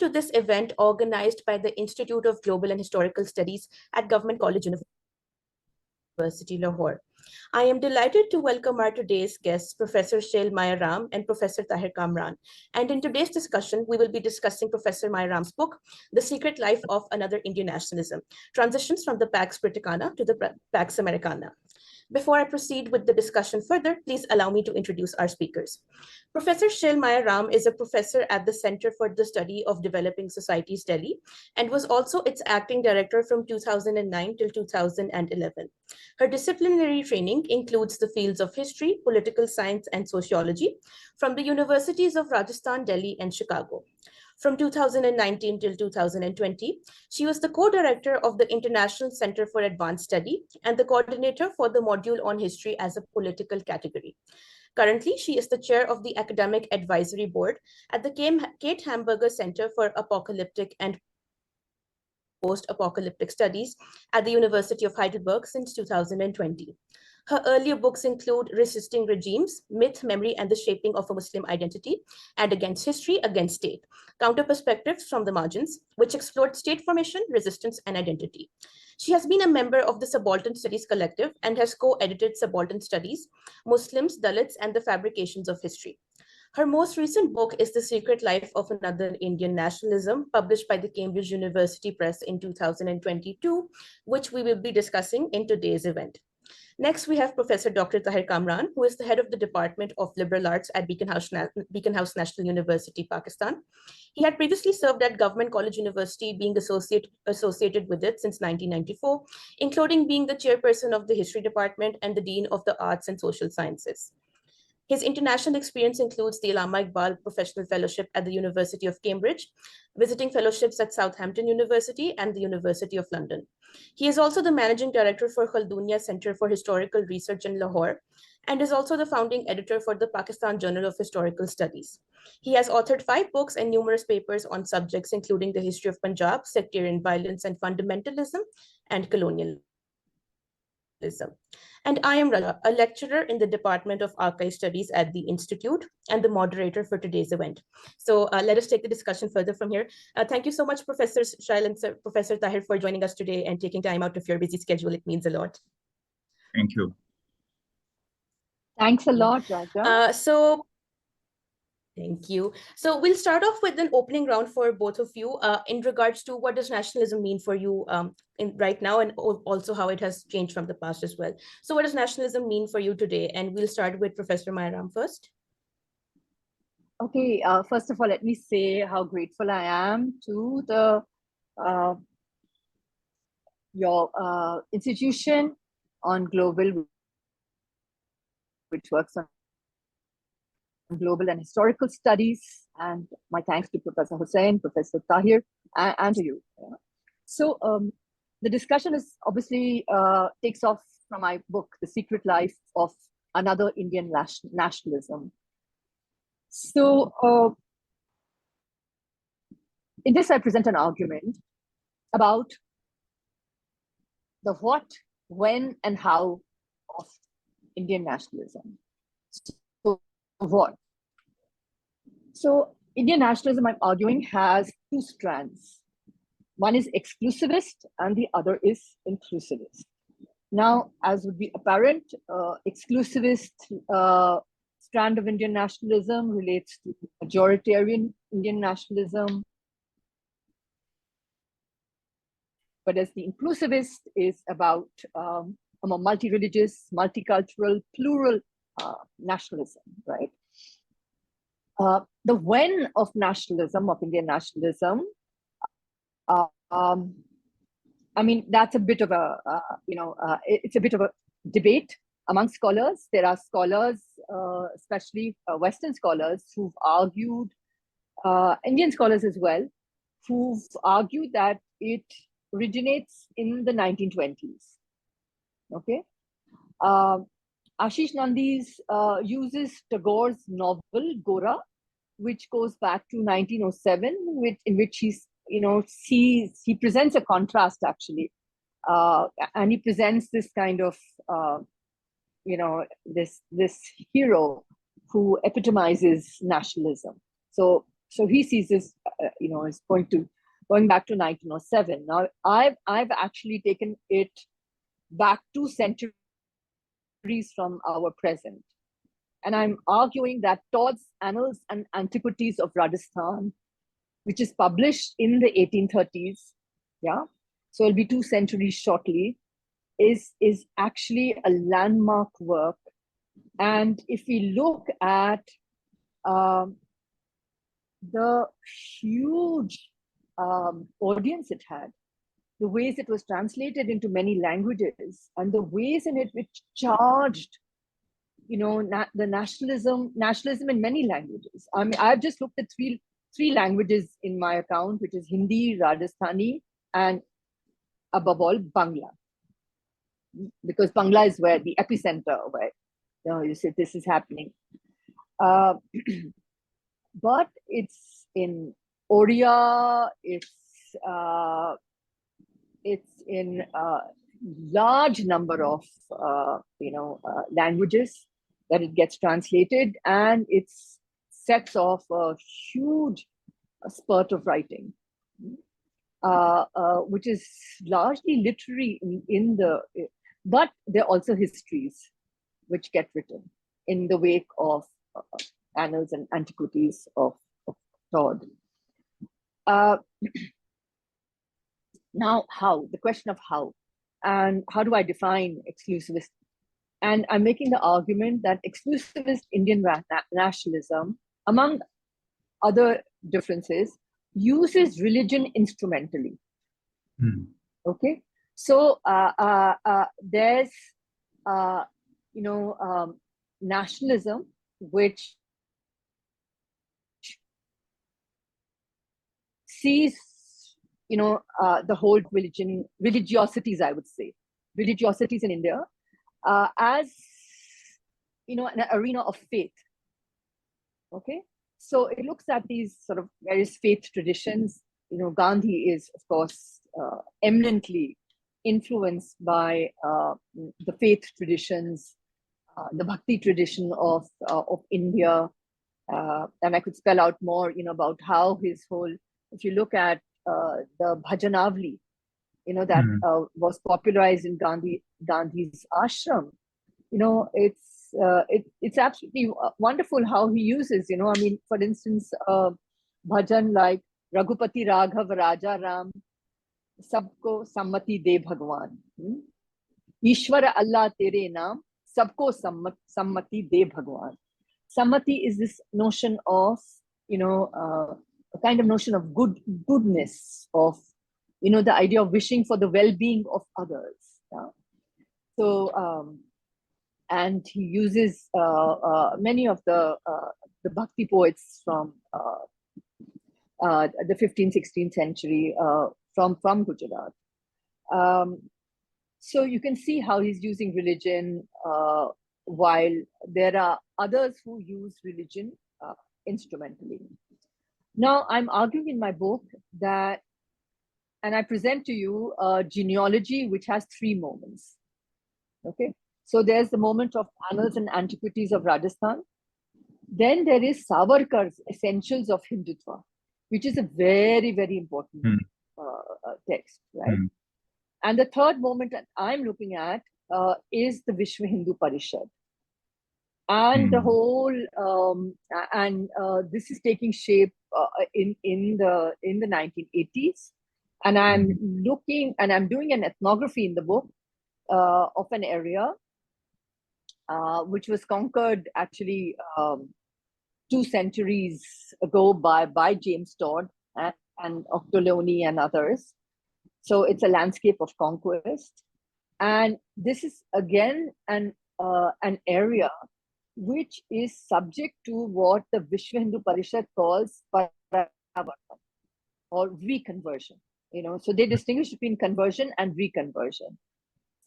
to this event organized by the Institute of Global and Historical Studies at Government College University, Lahore. I am delighted to welcome our today's guests, Professor Shail Mayaram and Professor Tahir Kamran. And in today's discussion, we will be discussing Professor Mayaram's book, The Secret Life of Another Indian Nationalism, Transitions from the Pax Britannica to the Pax Americana. Before I proceed with the discussion further, please allow me to introduce our speakers. Professor Shail Mayaram is a professor at the Center for the Study of Developing Societies, Delhi, and was also its acting director from 2009 till 2011. Her disciplinary training includes the fields of history, political science, and sociology from the universities of Rajasthan, Delhi, and Chicago. From 2019 till 2020, she was the co-director of the International Center for Advanced Study and the coordinator for the module on history as a political category. Currently, she is the chair of the Academic Advisory Board at the Kate Hamburger Center for Apocalyptic and Post-Apocalyptic Studies at the University of Heidelberg since 2020. Her earlier books include Resisting Regimes, Myth, Memory, and the Shaping of a Muslim Identity, and Against History, Against State, Counter Perspectives from the Margins, which explored state formation, resistance, and identity. She has been a member of the Subaltern Studies Collective and has co-edited Subaltern Studies, Muslims, Dalits, and the Fabrications of History. Her most recent book is The Secret Life of Another Indian Nationalism, published by the Cambridge University Press in 2022, which we will be discussing in today's event. Next, we have Professor Dr. Tahir Kamran, who is the head of the Department of Liberal Arts at Beacon House National University, Pakistan. He had previously served at Government College University, being associated with it since 1994, including being the chairperson of the History Department and the Dean of the Arts and Social Sciences. His international experience includes the Allama Iqbal Professional Fellowship at the University of Cambridge, visiting fellowships at Southampton University and the University of London. He is also the managing director for Khaldunia Center for Historical Research in Lahore, and is also the founding editor for the Pakistan Journal of Historical Studies. He has authored 5 books and numerous papers on subjects including the history of Punjab, sectarian violence and fundamentalism, and colonialism. And I am Raja, a lecturer in the Department of Archive Studies at the Institute and the moderator for today's event. So let us take the discussion further from here. Thank you so much, Professor Shail and Professor Tahir, for joining us today and taking time out of your busy schedule. It means a lot. Thank you. Thanks a lot, Raja. Thank you. So we'll start off with an opening round for both of you in regards to what does nationalism mean for you right now, and also how it has changed from the past as well. So what does nationalism mean for you today? And we'll start with Professor Mayaram first. Okay, first of all, let me say how grateful I am to the your institution on global, which works on global and historical studies, and my thanks to Professor Hussain, Professor Tahir, and to you. So the discussion is obviously takes off from my book, The Secret Life of Another Indian Nationalism. So in this, I present an argument about the what, when, and how of Indian nationalism. So what? So Indian nationalism, I'm arguing, has 2 strands. One is exclusivist and the other is inclusivist. Now, as would be apparent, exclusivist strand of Indian nationalism relates to majoritarian Indian nationalism, but as the inclusivist is about a more multi-religious, multicultural, plural nationalism, right? The when of nationalism, of Indian nationalism, I mean, that's a bit of a, it's a bit of a debate among scholars. There are scholars, especially Western scholars, who've argued, Indian scholars as well, who've argued that it originates in the 1920s. Okay. Ashish Nandi's uses Tagore's novel Gora, which goes back to 1907, in which he's, he presents a contrast actually, and he presents this kind of, this hero who epitomizes nationalism. So So he sees this, is going back to 1907. Now, I've actually taken it back 2 centuries from our present. And I'm arguing that Todd's Annals and Antiquities of Rajasthan, which is published in the 1830s, yeah, so it'll be 2 centuries shortly, is actually a landmark work. And if we look at the huge audience it had, the ways it was translated into many languages, and the ways in it which charged, the nationalism in many languages. I mean, I've just looked at three languages in my account, which is Hindi, Rajasthani, and above all, Bangla. Because Bangla is where the epicenter, where you say this is happening. But it's in Odia, it's in a large number of languages that it gets translated, and it sets off a huge spurt of writing, which is largely literary but there are also histories which get written in the wake of Annals and Antiquities of Todd. Now, the question of how, and how do I define exclusivist? And I'm making the argument that exclusivist Indian nationalism, among other differences, uses religion instrumentally. Okay, so there's nationalism which sees the whole religiosities, I would say, religiosities in India as an arena of faith. Okay, so it looks at these sort of various faith traditions. Gandhi is, of course, eminently influenced by the faith traditions, the bhakti tradition of India, and I could spell out more, about how his whole. If you look at the Bhajanavli, that was popularized in Gandhi's ashram, it's absolutely wonderful how he uses, I mean, for instance, bhajan like Raghupati Raghav Raja Ram, Sabko Sammati De Bhagwan, Ishwara Allah Tere Naam, Sabko Sammati De Bhagwan. Sammati is this notion of, a kind of notion of goodness, of, the idea of wishing for the well-being of others. Yeah? So, and he uses many of the bhakti poets from the 15th, 16th century from Gujarat. So you can see how he's using religion, while there are others who use religion instrumentally. Now, I'm arguing in my book that, and I present to you a genealogy which has 3 moments. Okay, so there's the moment of Annals and Antiquities of Rajasthan. Then there is Savarkar's Essentials of Hindutva, which is a very, very important text, right? And the third moment that I'm looking at is the Vishwa Hindu Parishad. And the whole, this is taking shape in the 1980s. And I'm looking, and I'm doing an ethnography in the book of an area which was conquered actually 2 centuries ago by James Todd and Octoloni and others. So it's a landscape of conquest. And this is again an area which is subject to what the Vishwa Hindu Parishad calls Paravartan, or reconversion. So they distinguish between conversion and reconversion.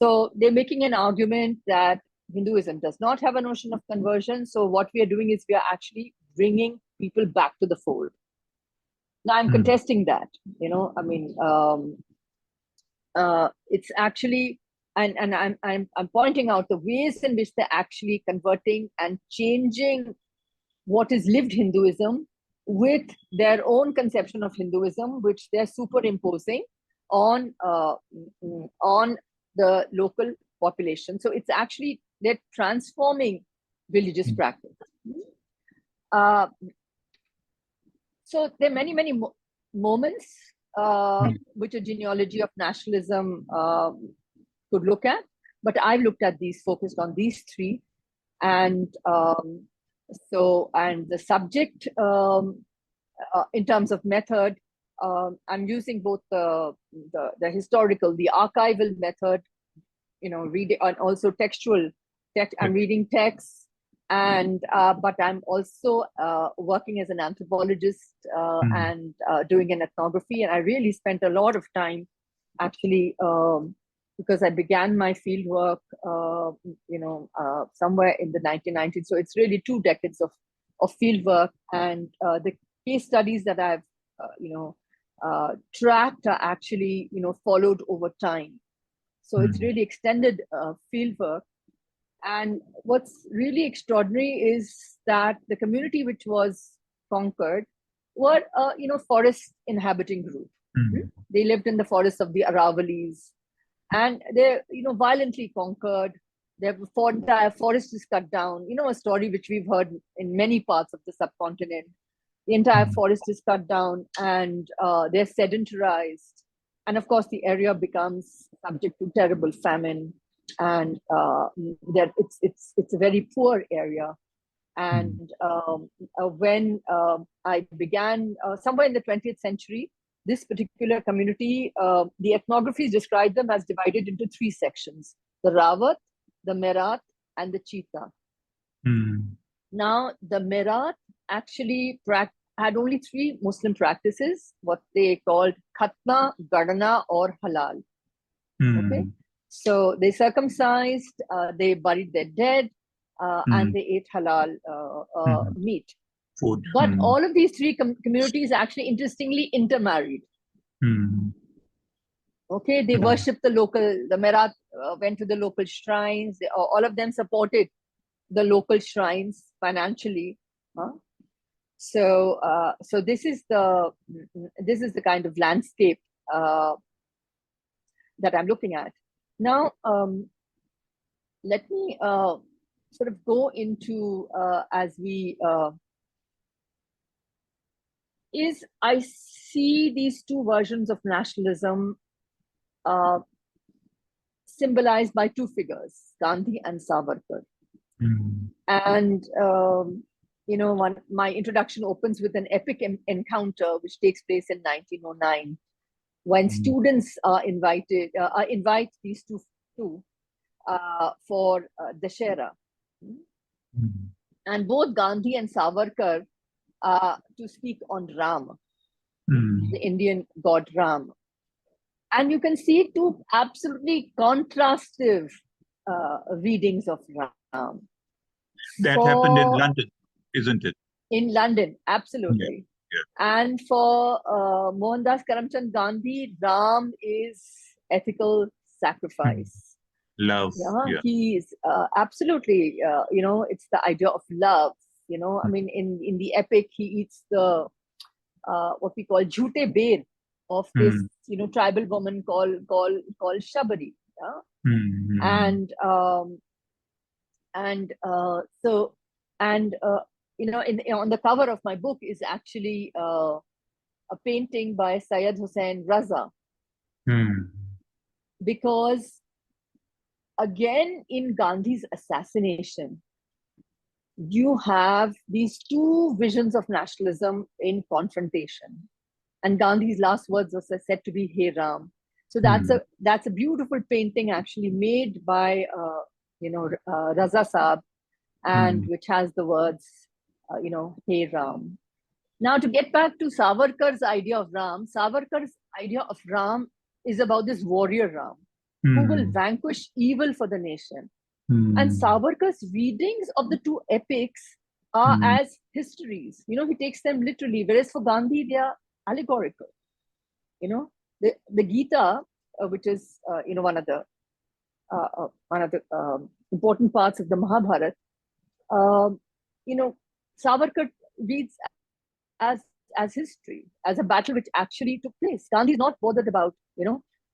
So they're making an argument that Hinduism does not have a notion of conversion. So what we are doing is we are actually bringing people back to the fold. Now I'm contesting that. I mean, it's actually. And I'm pointing out the ways in which they're actually converting and changing what is lived Hinduism with their own conception of Hinduism, which they're superimposing on the local population. So it's actually, they're transforming religious practice. So there are many, many moments which a genealogy of nationalism could look at, but I've looked at these, focused on these three. And and the subject, in terms of method, I'm using both the historical, the archival method, reading, and also textual text. I'm reading texts, and but I'm also working as an anthropologist and doing an ethnography. And I really spent a lot of time, actually, because I began my field work, somewhere in the 1990s. So it's really 2 decades of field work, and the case studies that I've tracked are actually followed over time. So it's really extended field work. And what's really extraordinary is that the community which was conquered were forest inhabiting group. They lived in the forests of the Aravalis, and they're violently conquered. Their entire forest is cut down. A story which we've heard in many parts of the subcontinent. The entire forest is cut down, and they're sedentarized. And of course, the area becomes subject to terrible famine, and it's a very poor area. And when I began somewhere in the 20th century, this particular community, the ethnographies describe them as divided into 3 sections: the Rawat, the Merat, and the Cheetah. Now, the Merat actually had only 3 Muslim practices, what they called Khatna, Gadana, or Halal. Okay, so they circumcised, they buried their dead, and they ate halal meat. Food. But all of these 3 communities actually, interestingly, intermarried. Okay, they worshipped the Merat went to the local shrines. All of them supported the local shrines financially. So this is the kind of landscape that I'm looking at. Now, let me sort of go into, as we, I see these 2 versions of nationalism symbolized by 2 figures, Gandhi and Savarkar. And, my introduction opens with an epic encounter which takes place in 1909, when students invite these two for Dashera. And both Gandhi and Savarkar to speak on Ram, the Indian god Ram. And you can see 2 absolutely contrastive readings of Ram. That happened in London, isn't it? In London, absolutely. Yeah. And for Mohandas Karamchand Gandhi, Ram is ethical sacrifice. Love. Yeah. He's absolutely, it's the idea of love. I mean, in the epic, he eats the what we call jhute beer of this, tribal woman called Shabari. Yeah? On the cover of my book is actually a painting by Syed Hussain Raza. Because again, in Gandhi's assassination, you have these 2 visions of nationalism in confrontation. And Gandhi's last words were said to be, "Hey Ram." So that's a beautiful painting actually made by Raza Saab, and which has the words, "Hey Ram." Now, to get back to Savarkar's idea of Ram, Savarkar's idea of Ram is about this warrior Ram who will vanquish evil for the nation. And Savarkar's readings of the 2 epics are as histories. He takes them literally, whereas for Gandhi, they are allegorical. The Gita, which is one of the important parts of the Mahabharata, Savarkar reads as history, as a battle which actually took place. Gandhi is not bothered about,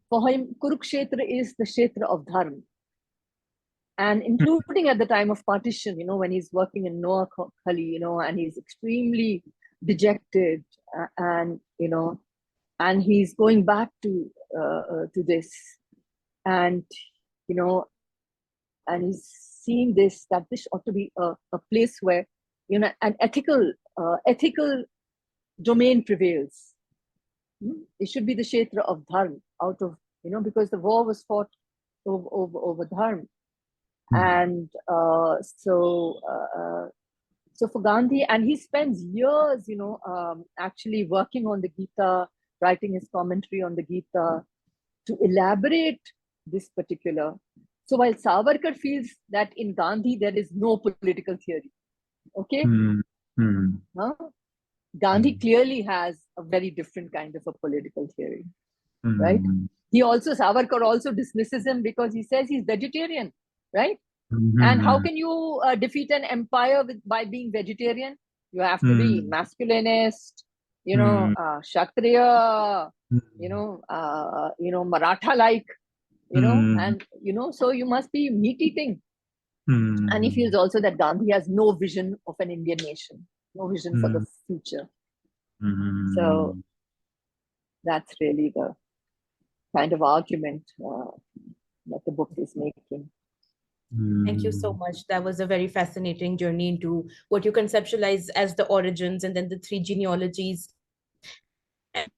for him, Kurukshetra is the Kshetra of Dharma. And including at the time of partition, when he's working in Noah Khali, and he's extremely dejected, and, and he's going back to this, and, and he's seeing this, that this ought to be a place where, an ethical domain prevails. It should be the Kshetra of Dharma, out of, because the war was fought over Dharma. And so for Gandhi, and he spends years, actually working on the Gita, writing his commentary on the Gita to elaborate this particular. So while Savarkar feels that in Gandhi there is no political theory, okay, Gandhi clearly has a very different kind of a political theory, right? Savarkar also dismisses him because he says he's vegetarian, right? And how can you defeat an empire by being vegetarian? You have to be masculinist, Kshatriya, Maratha-like, and, so you must be meat-eating. And he feels also that Gandhi has no vision of an Indian nation, no vision for the future. So that's really the kind of argument that the book is making. Thank you so much. That was a very fascinating journey into what you conceptualize as the origins and then the three genealogies. And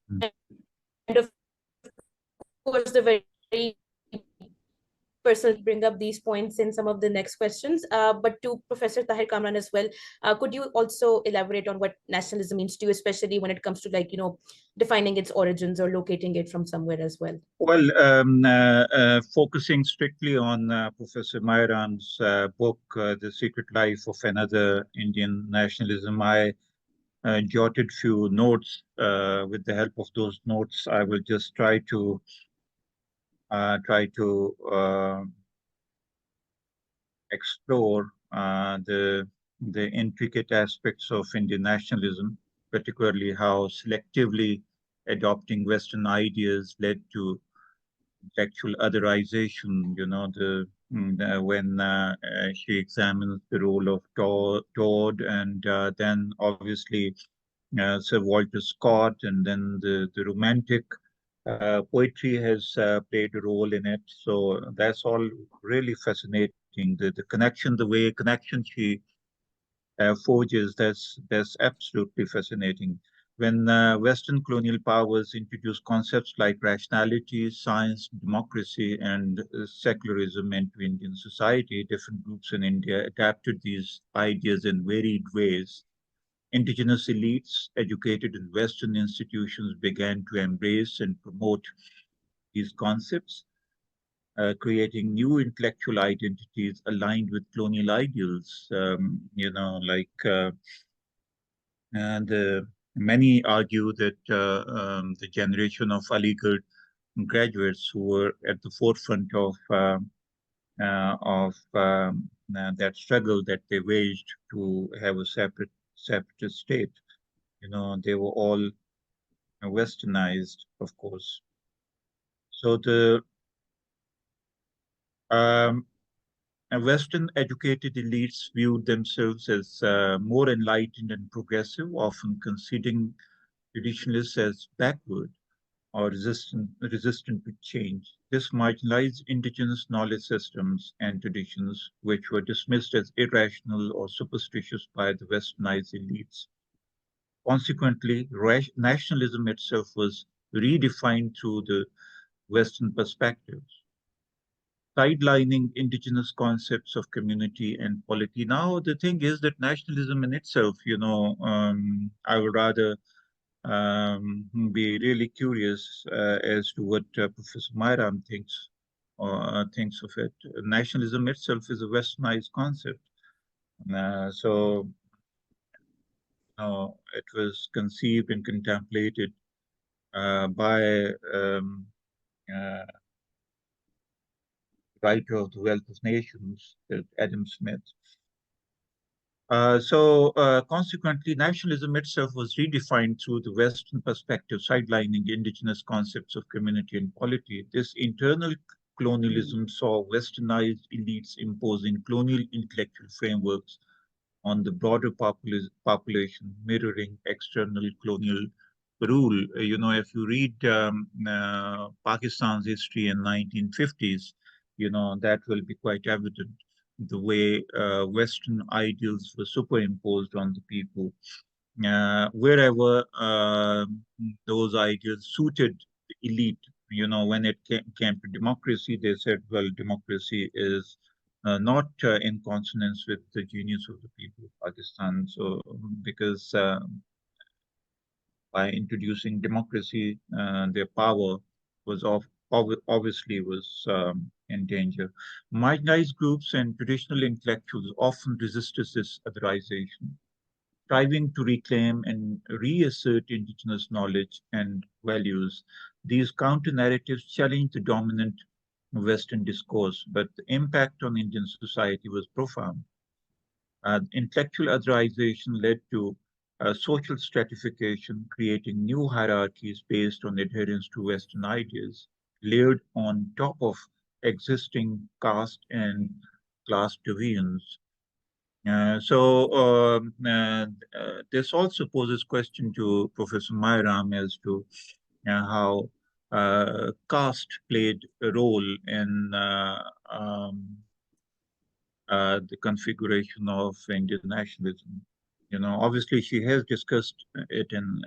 of course, the very personally bring up these points in some of the next questions. But to Professor Tahir Kamran as well, could you also elaborate on what nationalism means to you, especially when it comes to defining its origins or locating it from somewhere as well? Well, focusing strictly on Professor Mayaram's book, The Secret Life of Another Indian Nationalism, I jotted few notes. With the help of those notes, I will just try to explore the intricate aspects of Indian nationalism, particularly how selectively adopting Western ideas led to intellectual otherization. When she examines the role of Todd, and then obviously Sir Walter Scott, and then the Romantic poetry has played a role in it. So that's all really fascinating. The connection, the way connection she forges, that's absolutely fascinating. When Western colonial powers introduced concepts like rationality, science, democracy, and secularism into Indian society, different groups in India adapted these ideas in varied ways. Indigenous elites educated in Western institutions began to embrace and promote these concepts, creating new intellectual identities aligned with colonial ideals. And many argue that the generation of Aligarh graduates who were at the forefront of that struggle that they waged to have a separate state. They were all westernized, of course. So the Western educated elites viewed themselves as more enlightened and progressive, often considering traditionalists as backward or resistant to change. This marginalized indigenous knowledge systems and traditions, which were dismissed as irrational or superstitious by the westernized elites. Consequently, nationalism itself was redefined through the Western perspectives, sidelining indigenous concepts of community and polity. Now, the thing is that nationalism in itself, I would rather be really curious as to what Professor Myram thinks of it. Nationalism itself is a westernized concept. So it was conceived and contemplated by uh, writer of The Wealth of Nations, Adam Smith. Consequently, nationalism itself was redefined through the Western perspective, sidelining indigenous concepts of community and polity. This internal colonialism saw westernized elites imposing colonial intellectual frameworks on the broader population, mirroring external colonial rule. If you read Pakistan's history in 1950s, that will be quite evident. The way Western ideals were superimposed on the people, wherever those ideals suited the elite. When it came to democracy, they said, well, democracy is not in consonance with the genius of the people of Pakistan. So, because by introducing democracy, their power was obviously was in danger. Marginalized groups and traditional intellectuals often resisted this otherization, striving to reclaim and reassert indigenous knowledge and values. These counter narratives challenge the dominant Western discourse, but the impact on Indian society was profound. Intellectual otherization led to social stratification, creating new hierarchies based on adherence to Western ideas, layered on top of existing caste and class divisions. This also poses question to Professor Mayaram as to how caste played a role in the configuration of Indian nationalism. Obviously, she has discussed it in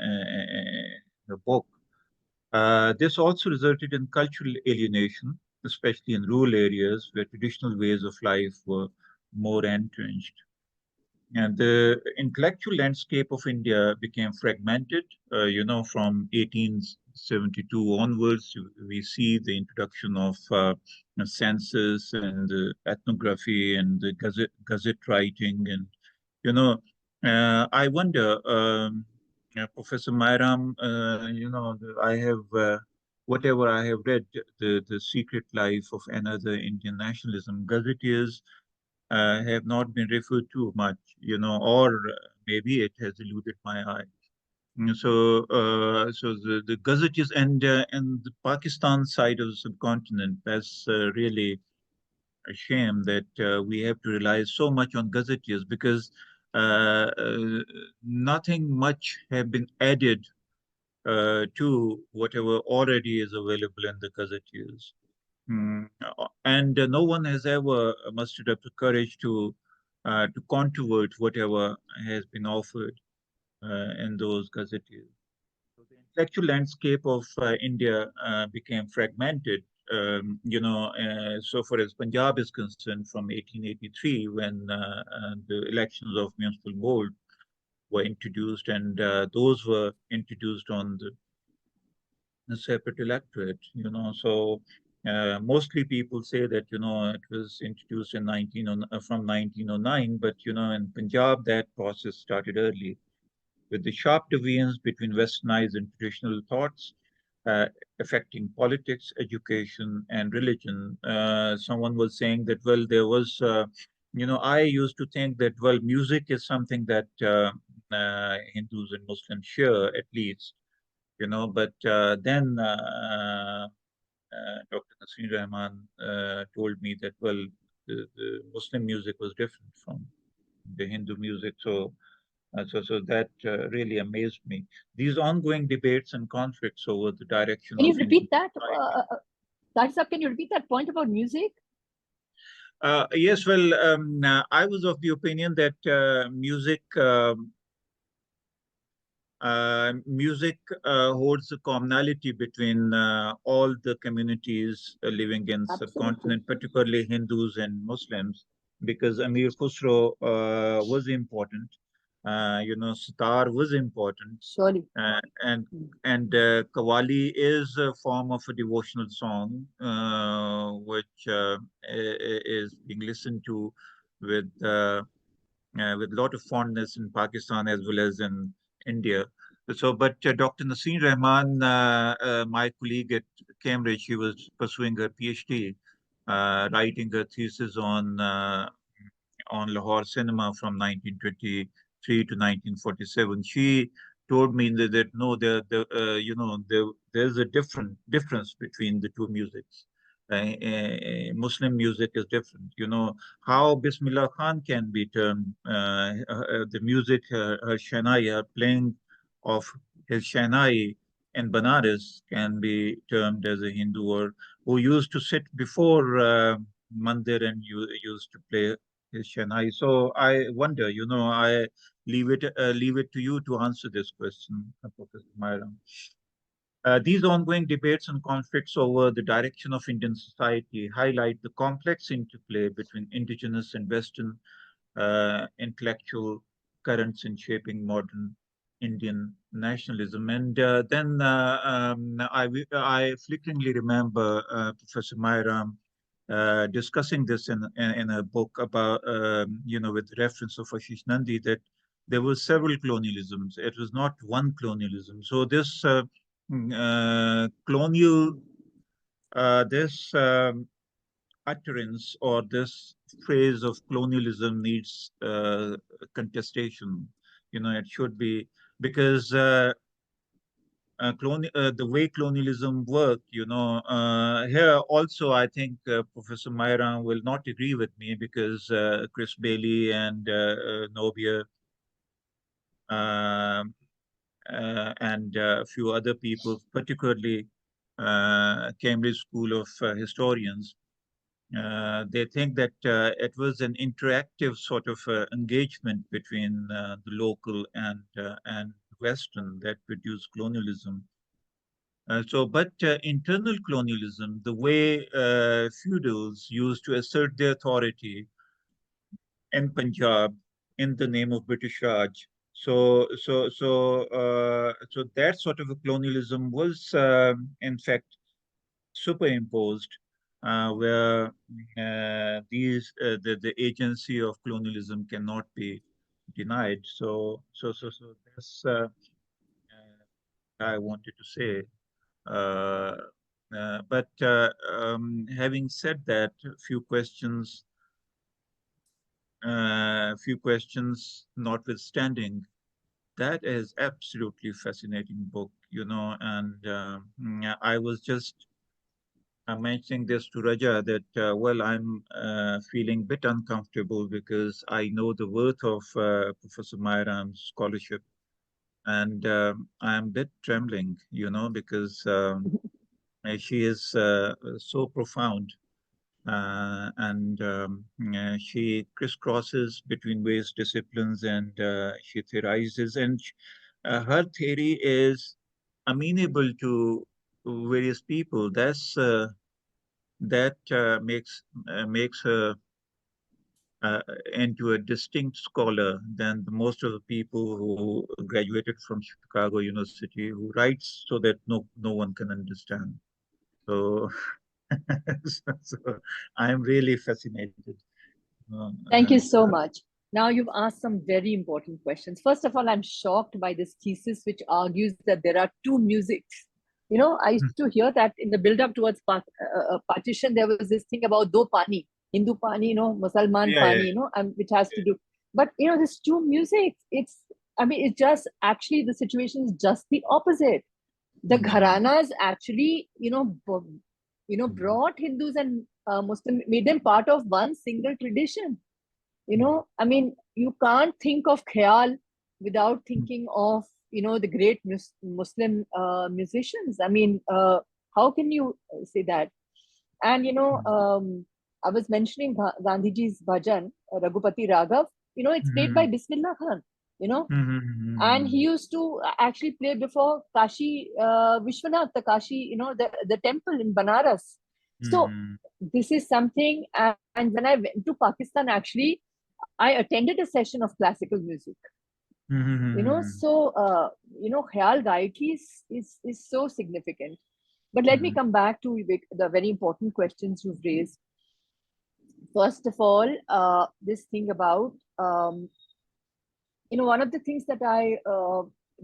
the book. This also resulted in cultural alienation, especially in rural areas where traditional ways of life were more entrenched. And the intellectual landscape of India became fragmented. From 1872 onwards, we see the introduction of census and ethnography and the gazette writing. And, I wonder, Professor Mayaram, I have, whatever I have read, the secret life of another Indian nationalism, gazetteers have not been referred to much, or maybe it has eluded my eye. So the Gazetteers and the Pakistan side of the subcontinent, that's really a shame that we have to rely so much on Gazetteers because nothing much have been added to whatever already is available in the Gazetteers. And no one has ever mustered up the courage to controvert whatever has been offered in those gazetteers. So the intellectual landscape of India became fragmented. So far as Punjab is concerned, from 1883, when the elections of municipal board were introduced, and those were introduced on the separate electorate, So mostly people say that, it was introduced in from 1909, but, in Punjab, that process started early with the sharp deviance between westernized and traditional thoughts uh, affecting politics, education, and religion. Someone was saying that, well, there was, I used to think that, well, music is something that Hindus and Muslims share at least, but then Dr. Nasir Rahman told me that, well, the Muslim music was different from the Hindu music. So that really amazed me. These ongoing debates and conflicts over the direction Can of you Indian repeat that? society. Can you repeat that point about music? Yes, well, I was of the opinion that music holds a commonality between all the communities living in Absolutely. subcontinent, particularly Hindus and Muslims, because Amir Khusro was important. Sitar was important, Surely. uh, and Mm. Qawwali is a form of a devotional song, which is being listened to with with a lot of fondness in Pakistan as well as in India. But Dr. Naseem Rahman, my colleague at Cambridge, she was pursuing her PhD, writing her thesis on Lahore cinema from 1923 to 1947. She told me that no, there's a difference between the two musics. Muslim music is different. How Bismillah Khan can be termed the music, her Shanai, her playing of his Shanai in Banaras can be termed as a Hindu, or who used to sit before mandir and used to play his Shanai. So I wonder, I leave it to you to answer this question, Professor Mayaram. These ongoing debates and conflicts over the direction of Indian society highlight the complex interplay between indigenous and Western intellectual currents in shaping modern Indian nationalism. And then I flickeringly remember Professor Mayram discussing this in a book about, with reference of Ashish Nandi, that there were several colonialisms. It was not one colonialism. So this colonial, this utterance or this phrase of colonialism needs contestation. It should be, because the way colonialism worked, here also I think Professor Myra will not agree with me, because Chris Bailey and Nobia um and a few other people, particularly Cambridge School of Historians, they think that it was an interactive sort of engagement between the local and Western that produced colonialism. But internal colonialism, the way feudals used to assert their authority in Punjab in the name of British Raj. So that sort of a colonialism was, in fact, superimposed, where the agency of colonialism cannot be denied. So that's I wanted to say. Uh, but having said that, few questions notwithstanding, that is absolutely fascinating book, and I was just I'm mentioning this to Raja that, well, I'm feeling a bit uncomfortable because I know the worth of Professor Mayram's scholarship, and I'm a bit trembling, because she is so profound, and she crisscrosses between various disciplines, and she theorizes, and her theory is amenable to various people. That makes her uh, into a distinct scholar than most of the people who graduated from Chicago University, who writes so that no one can understand. So, so I am really fascinated. Thank you And so much. Now you've asked some very important questions. First of all, I'm shocked by this thesis which argues that there are two musics. I used to hear that in the build-up towards partition, there was this thing about do pani, Hindu pani, Musalman yeah, pani, which has to do. But this two musics, it's just actually the situation is just the opposite. The gharanas actually, brought Hindus and Muslim, made them part of one single tradition. You can't think of Khayal without thinking of, the great Muslim musicians. How can you say that? And, I was mentioning Gandhiji's bhajan, Raghupati Raghav, it's played by Bismillah Khan, and he used to actually play before Kashi Vishwanath, the Kashi, the temple in Banaras. So this is something, and when I went to Pakistan, actually, I attended a session of classical music. So Khayal Gayaki is so significant. But let me come back to the very important questions you've raised. First of all, this thing about one of the things that I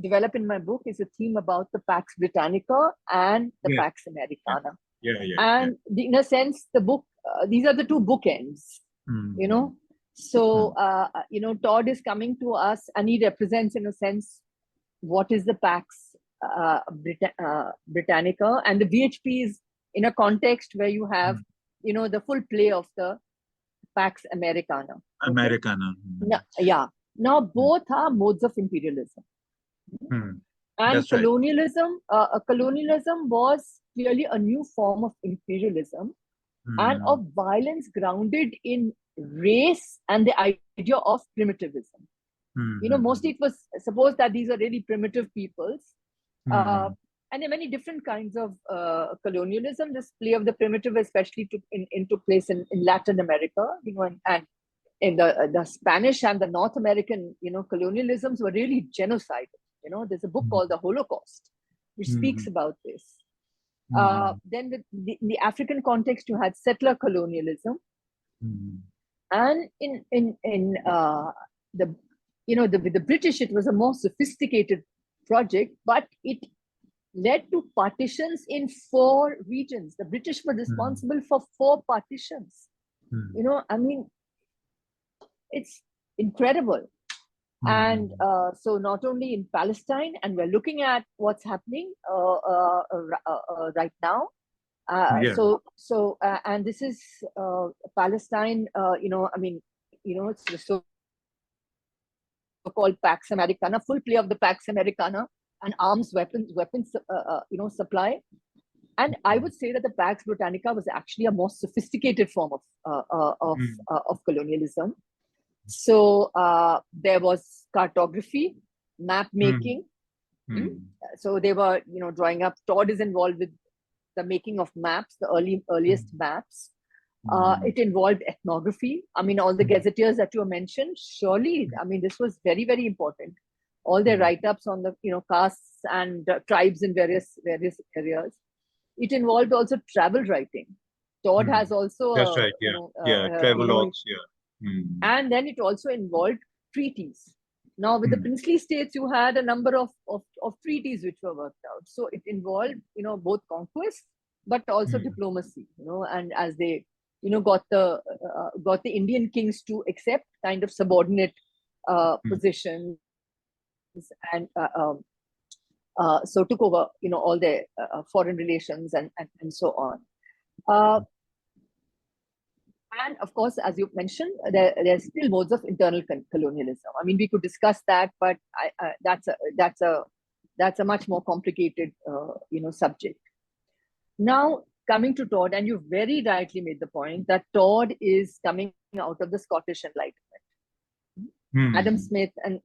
develop in my book is a theme about the Pax Britannica and the Pax Americana. And in a sense, the book, these are the two bookends, So, Todd is coming to us, and he represents, in a sense, what is the Pax Britannica, and the VHP is in a context where you have, the full play of the Pax Americana. Okay? Americana. Yeah. Now, both are modes of imperialism. And That's colonialism, colonialism was clearly a new form of imperialism and of violence grounded in race and the idea of primitivism. Mostly it was supposed that these are really primitive peoples. And there are many different kinds of colonialism. This play of the primitive especially took into place in Latin America, and in the Spanish and the North American, colonialisms were really genocidal. There's a book called The Holocaust, which speaks about this. Then in the African context, you had settler colonialism. And with the British, it was a more sophisticated project, but it led to partitions in 4 regions. The British were responsible for 4 partitions. It's incredible. And so not only in Palestine, and we're looking at what's happening right now. And this is Palestine, it's the so-called Pax Americana, full play of the Pax Americana and weapons supply. And I would say that the Pax Britannica was actually a more sophisticated form of colonialism. So there was cartography, map making. So they were, drawing up. Todd is involved with the making of maps, the earliest maps. It involved ethnography. All the gazetteers that you mentioned, surely, this was very, very important. All their write-ups on the, castes and tribes in various areas. It involved also travel writing. Todd has also... That's right, travelogues, And then it also involved treaties. Now, with the princely states, you had a number of treaties which were worked out. So it involved, both conquest, but also diplomacy, and as they, got the Indian kings to accept kind of subordinate positions, and so took over, all their foreign relations and so on. And of course, as you mentioned, there's still modes of internal colonialism. We could discuss that, but that's a much more complicated, subject. Now, coming to Todd, and you very rightly made the point that Todd is coming out of the Scottish Enlightenment, Adam Smith, and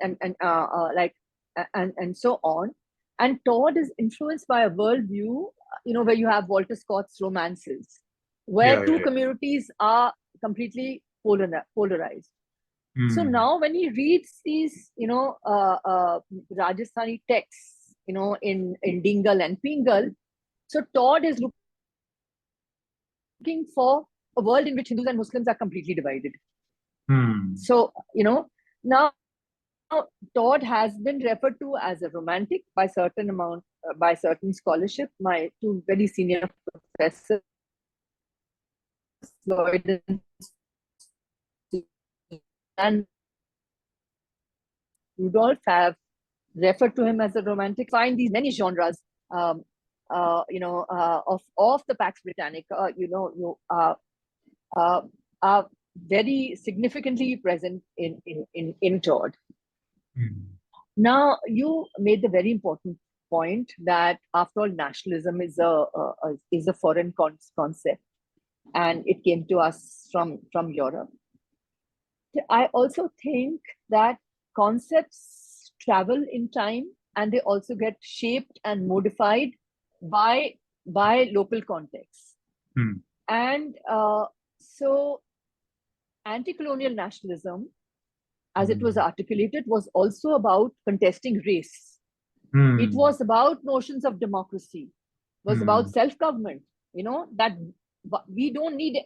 so on. And Todd is influenced by a worldview, where you have Walter Scott's romances, where two communities are completely polarized. So now when he reads these, Rajasthani texts, in Dingal and Pingal, so Todd is looking for a world in which Hindus and Muslims are completely divided. So, now Todd has been referred to as a romantic by certain scholarship. My 2 very senior professors, Lloyd and Rudolph, have referred to him as a romantic. Find these many genres, of the Pax Britannica, are very significantly present in Todd. Now, you made the very important point that, after all, nationalism is a foreign concept, and it came to us from Europe. I also think that concepts travel in time, and they also get shaped and modified by local contexts. And so anti-colonial nationalism, as it was articulated, was also about contesting race. It was about notions of democracy, it was about self-government, that we don't need,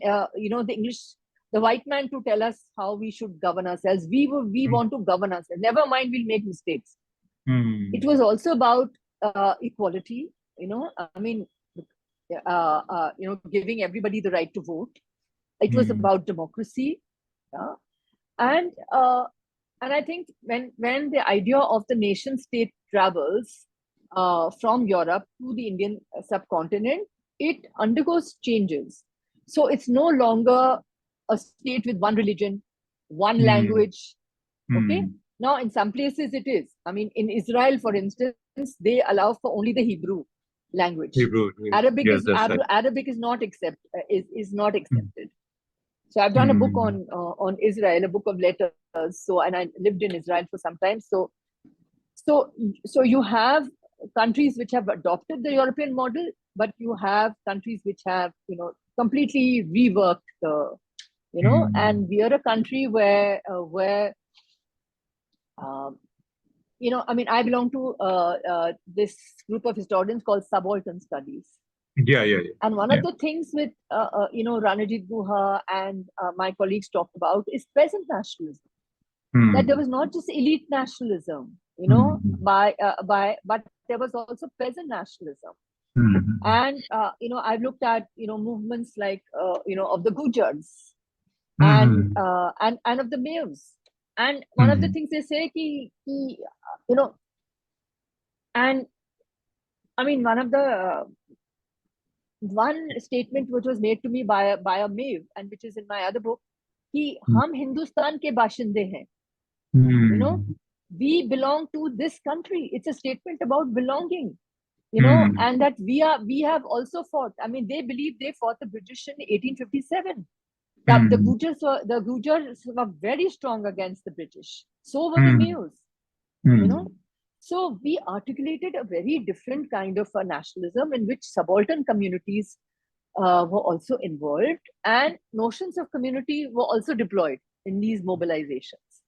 the white man to tell us how we should govern ourselves. We want to govern ourselves. Never mind, we'll make mistakes. It was also about equality, giving everybody the right to vote. It was about democracy. And I think when the idea of the nation state travels from Europe to the Indian subcontinent, it undergoes changes. So it's no longer a state with one religion, one language. Okay. Now, in some places it is. I mean, in Israel, for instance, they allow for only the Hebrew language. Hebrew, yes. Arabic Yes, is that's right. Arabic is not accepted. So I've done a book on Israel, a book of letters. So, and I lived in Israel for some time. So you have countries which have adopted the European model, but you have countries which have, completely reworked the, and we are a country where I mean, I belong to this group of historians called subaltern studies. Yeah. And one of the things with, Ranajit Guha and my colleagues talked about is peasant nationalism. That there was not just elite nationalism, but there was also peasant nationalism. And, I've looked at, movements like, of the Gujars and of the Mayors. And one of the things they say, and I mean, one statement which was made to me by a Mayor, and which is in my other book, कि हम हिंदुस्तान के बाशिंदे हैं. We belong to this country. It's a statement about belonging, and that we have also fought. I mean, they believe they fought the British in 1857. The Gujars were very strong against the British. So were the Mayors, So we articulated a very different kind of a nationalism in which subaltern communities were also involved, and notions of community were also deployed in these mobilizations.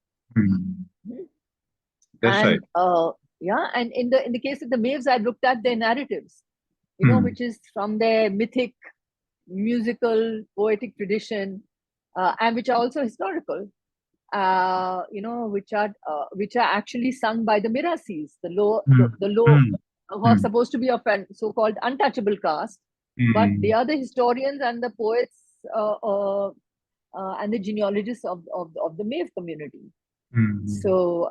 That's right. And in the case of the Maves, I looked at their narratives, which is from their mythic, musical, poetic tradition, and which are also historical. Which are actually sung by the Mirasis, the low, who are supposed to be of a so-called untouchable caste, but they are the historians and the poets and the genealogists of the Mave community. So,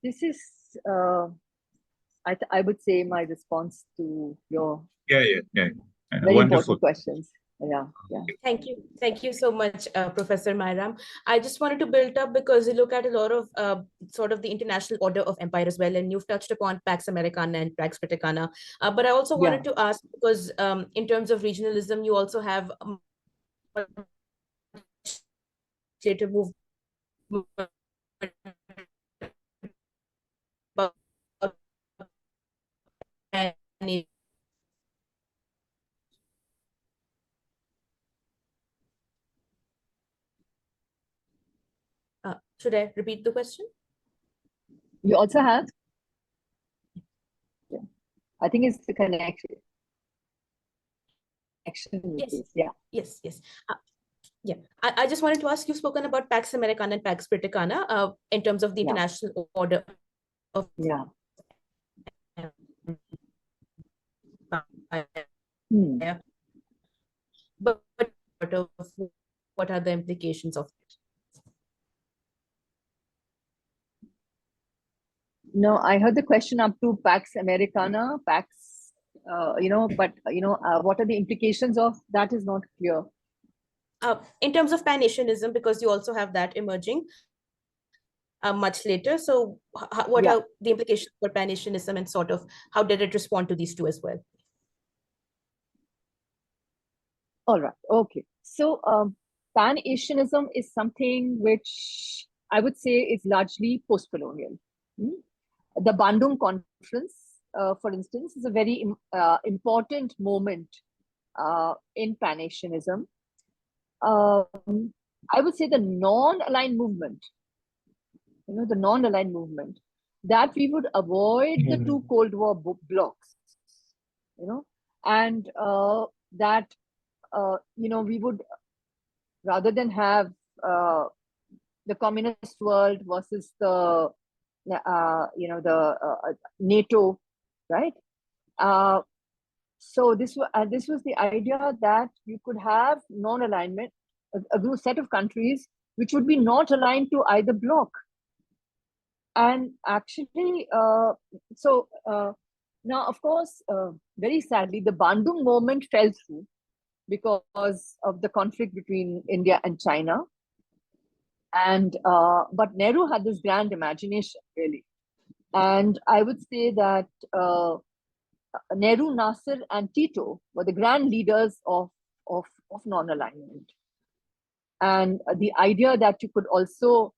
this is, I would say, my response to your very wonderful important questions. Yeah. Thank you so much, Professor Mayaram. I just wanted to build up, because you look at a lot of sort of the international order of empire as well, and you've touched upon Pax Americana and Pax Britannica. But I also wanted to ask, because in terms of regionalism, you also have later movement should I repeat the question? You also have? Yeah. I think it's the connection. Yes. Yeah, I just wanted to ask, you've spoken about Pax Americana and Pax Britannica in terms of the international order of but what are the implications of it? No, I heard the question up to Pax Americana, but what are the implications of that is not clear. In terms of pan-Asianism, because you also have that emerging much later. So what are the implications for pan-Asianism, and sort of how did it respond to these two as well? All right. Okay. So pan-Asianism is something which I would say is largely post-colonial. The Bandung Conference, for instance, is a very important moment in pan-Asianism. I would say the non-aligned movement, that we would avoid the two Cold War blocks, and that, we would, rather than have the communist world versus the NATO, right? So this was the idea that you could have non-alignment, a set of countries which would be not aligned to either bloc. And actually, now, of course, very sadly, the Bandung movement fell through because of the conflict between India and China. And but Nehru had this grand imagination, really. And I would say that Nehru, Nasser, and Tito were the grand leaders of non-alignment. And the idea that you could also,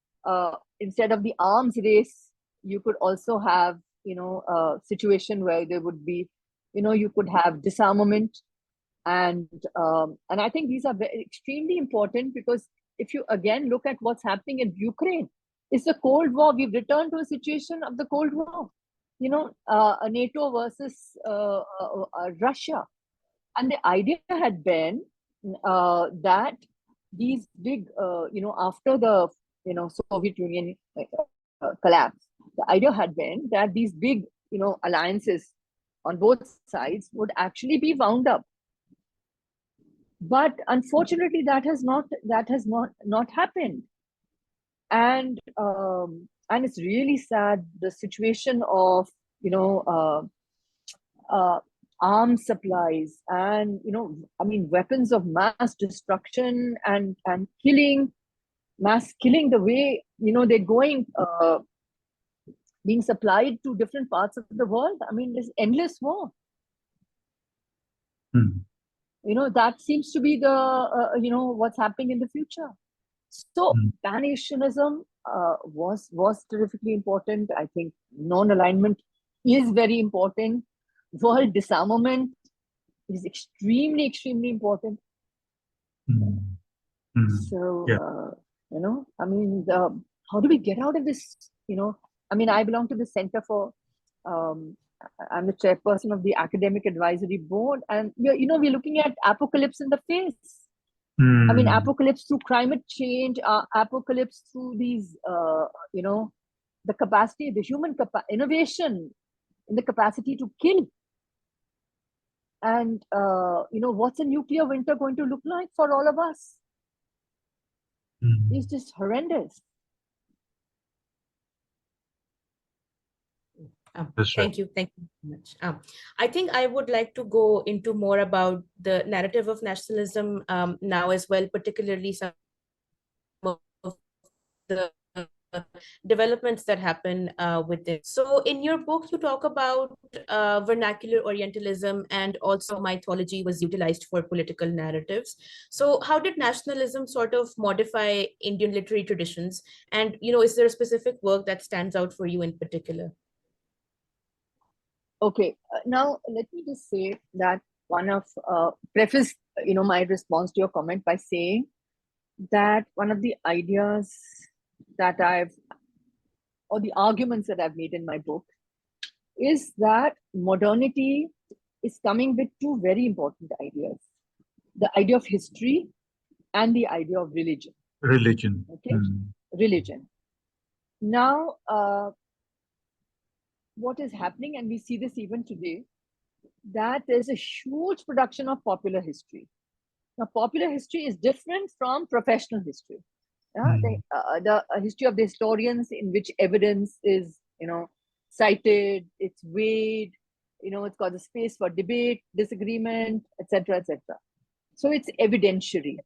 instead of the arms race, you could also have, a situation where there would be, you could have disarmament. And I think these are extremely important, because if you again look at what's happening in Ukraine, it's the Cold War. We've returned to a situation of the Cold War, NATO versus Russia. And the idea had been that these big, after the, Soviet Union collapse, the idea had been that these big, alliances on both sides would actually be wound up. But unfortunately, that has not happened. And it's really sad, the situation of, arms supplies and, weapons of mass destruction and mass killing, the way, they're going, being supplied to different parts of the world. I mean, there's endless war. That seems to be the, what's happening in the future. So pan-Asianism was terrifically important. I think non-alignment is very important. World disarmament is extremely, extremely important. So, I mean, how do we get out of this? I mean, I belong to the Center for, I'm the chairperson of the Academic Advisory Board, and we're looking at apocalypse in the face. I mean, apocalypse through climate change, apocalypse through these, the capacity, the human innovation in the capacity to kill. And, what's a nuclear winter going to look like for all of us? It's just horrendous. Thank you very much. I think I would like to go into more about the narrative of nationalism now as well, particularly some of the developments that happen with it. So in your book, you talk about vernacular Orientalism and also mythology was utilized for political narratives. So how did nationalism sort of modify Indian literary traditions? And, is there a specific work that stands out for you in particular? Okay, now let me just say that one of preface, my response to your comment by saying that one of the ideas that or the arguments that I've made in my book is that modernity is coming with two very important ideas: the idea of history and the idea of religion. Religion. Okay, religion. Now, what is happening, and we see this even today, that there's a huge production of popular history. Now, popular history is different from professional history. The history of the historians, in which evidence is, cited, it's weighed, it's got a space for debate, disagreement, etc., etc. So it's evidentiary.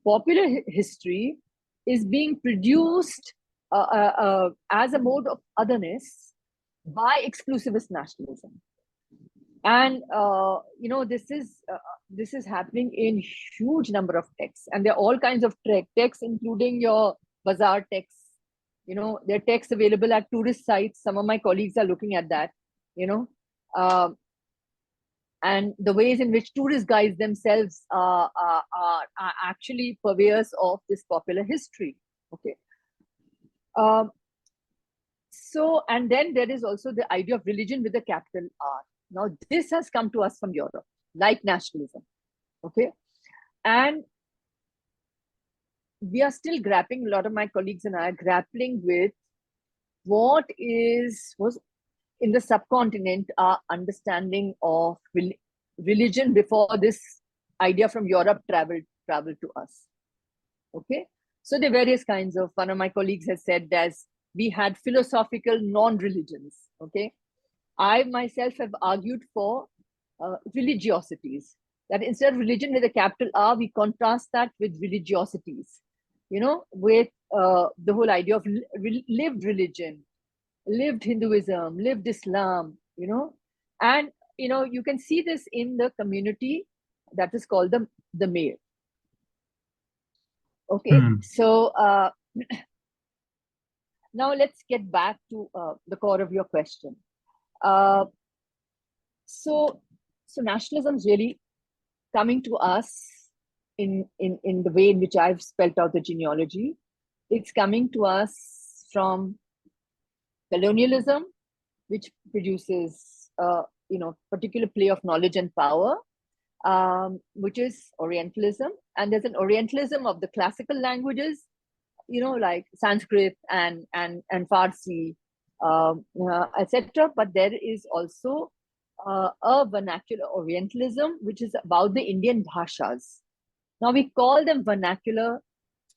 Popular history is being produced as a mode of otherness by exclusivist nationalism. And this is happening in huge number of texts, and there are all kinds of texts, including your bazaar texts. There are texts available at tourist sites. Some of my colleagues are looking at that. And the ways in which tourist guides themselves are actually purveyors of this popular history. Okay. So, and then there is also the idea of religion with a capital R. Now, this has come to us from Europe, like nationalism. Okay. And we are still grappling, a lot of my colleagues and I are grappling with what was in the subcontinent our understanding of religion before this idea from Europe traveled to us. Okay, so there are various kinds of, one of my colleagues has said as we had philosophical non-religions. Okay, I myself have argued for religiosities, that instead of religion with a capital R, we contrast that with religiosities, with the whole idea of lived religion, lived Hinduism, lived Islam, and you can see this in the community that is called the Mayor. Okay, so now let's get back to the core of your question. So nationalism is really coming to us in the way in which I've spelled out the genealogy. It's coming to us from colonialism, which produces particular play of knowledge and power, which is Orientalism. And there's an Orientalism of the classical languages, like Sanskrit and Farsi, etc. But there is also a vernacular Orientalism, which is about the Indian bhashas. Now we call them vernacular,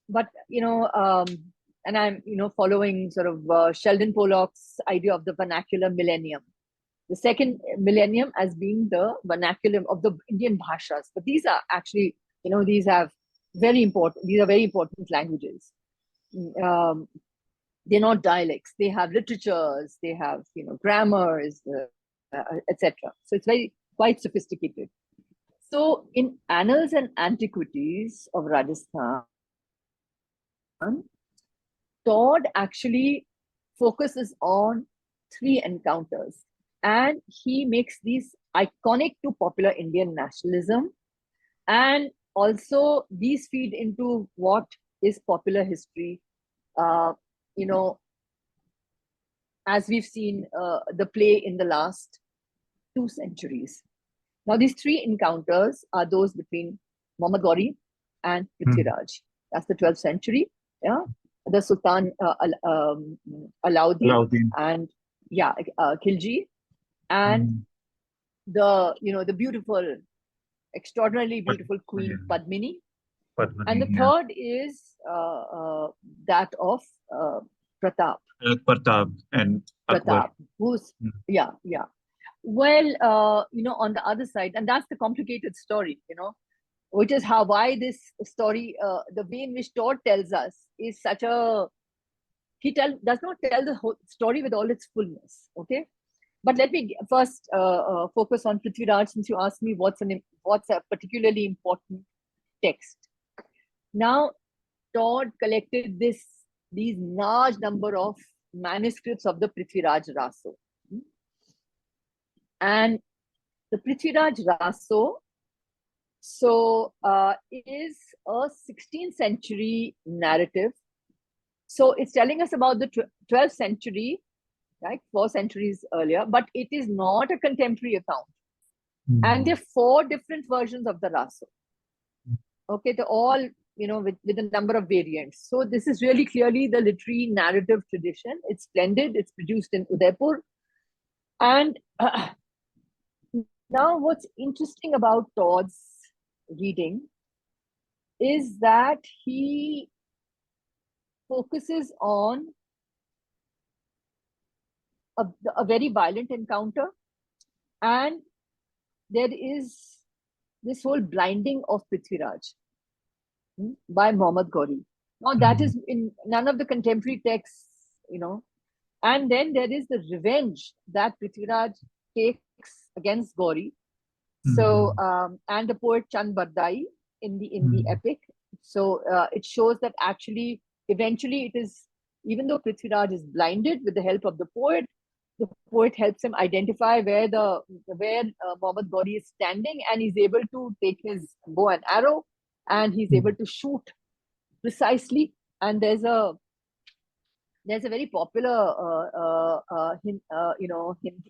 but and I'm following sort of Sheldon Pollock's idea of the vernacular millennium, the second millennium as being the vernacular of the Indian bhashas. But these are actually, these are very important languages. They're not dialects. They have literatures. They have grammars, etc. So it's quite sophisticated. So in Annals and Antiquities of Rajasthan, Todd actually focuses on 3 encounters, and he makes these iconic to popular Indian nationalism, and also these feed into what is popular history, as we've seen the play in the last 2 centuries. Now, these 3 encounters are those between Muhammad Ghori and Prithviraj. That's the 12th century. Yeah, the Sultan Alauddin and Khilji, and the beautiful, extraordinarily beautiful Queen Padmini. And the third is that of Pratap. Akbar. Who's Well, on the other side, and that's the complicated story, which is why this story, the way in which Todd tells us, is such a, does not tell the whole story with all its fullness. Okay, but let me first focus on Prithviraj, since you asked me what's a particularly important text. Now, Todd collected these large number of manuscripts of the Prithviraj Raso. And the Prithviraj Raso is a 16th century narrative. So it's telling us about the 12th century, right? 4 centuries earlier, but it is not a contemporary account. And there are 4 different versions of the Raso. Okay, they're all, with a number of variants. So this is really clearly the literary narrative tradition. It's splendid. It's produced in Udaipur. And now what's interesting about Todd's reading is that he focuses on a very violent encounter, and there is this whole blinding of Prithviraj by Muhammad Ghori. Now that is in none of the contemporary texts, and then there is the revenge that Prithviraj takes against Ghori. So and the poet Chand Bardai in the epic. So it shows that actually eventually it is, even though Prithviraj is blinded, with the help of the poet helps him identify where Muhammad Ghori is standing, and he's able to take his bow and arrow, and he's able to shoot precisely. And there's a very popular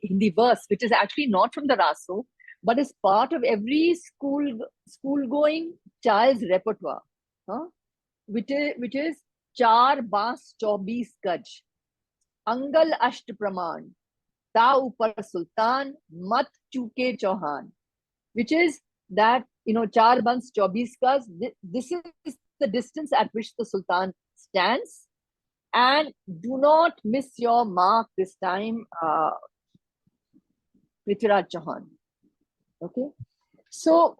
Hindi verse, which is actually not from the Raso, but is part of every school-going child's repertoire, which is Char Baas 24 Gaj, Angal Asht Praman, Ta Upar Sultan, Mat Chuke Chauhan, which is that, Char Baas 24 Gaj, this is the distance at which the Sultan stands. And do not miss your mark this time, Prithviraj Chauhan. Okay. So,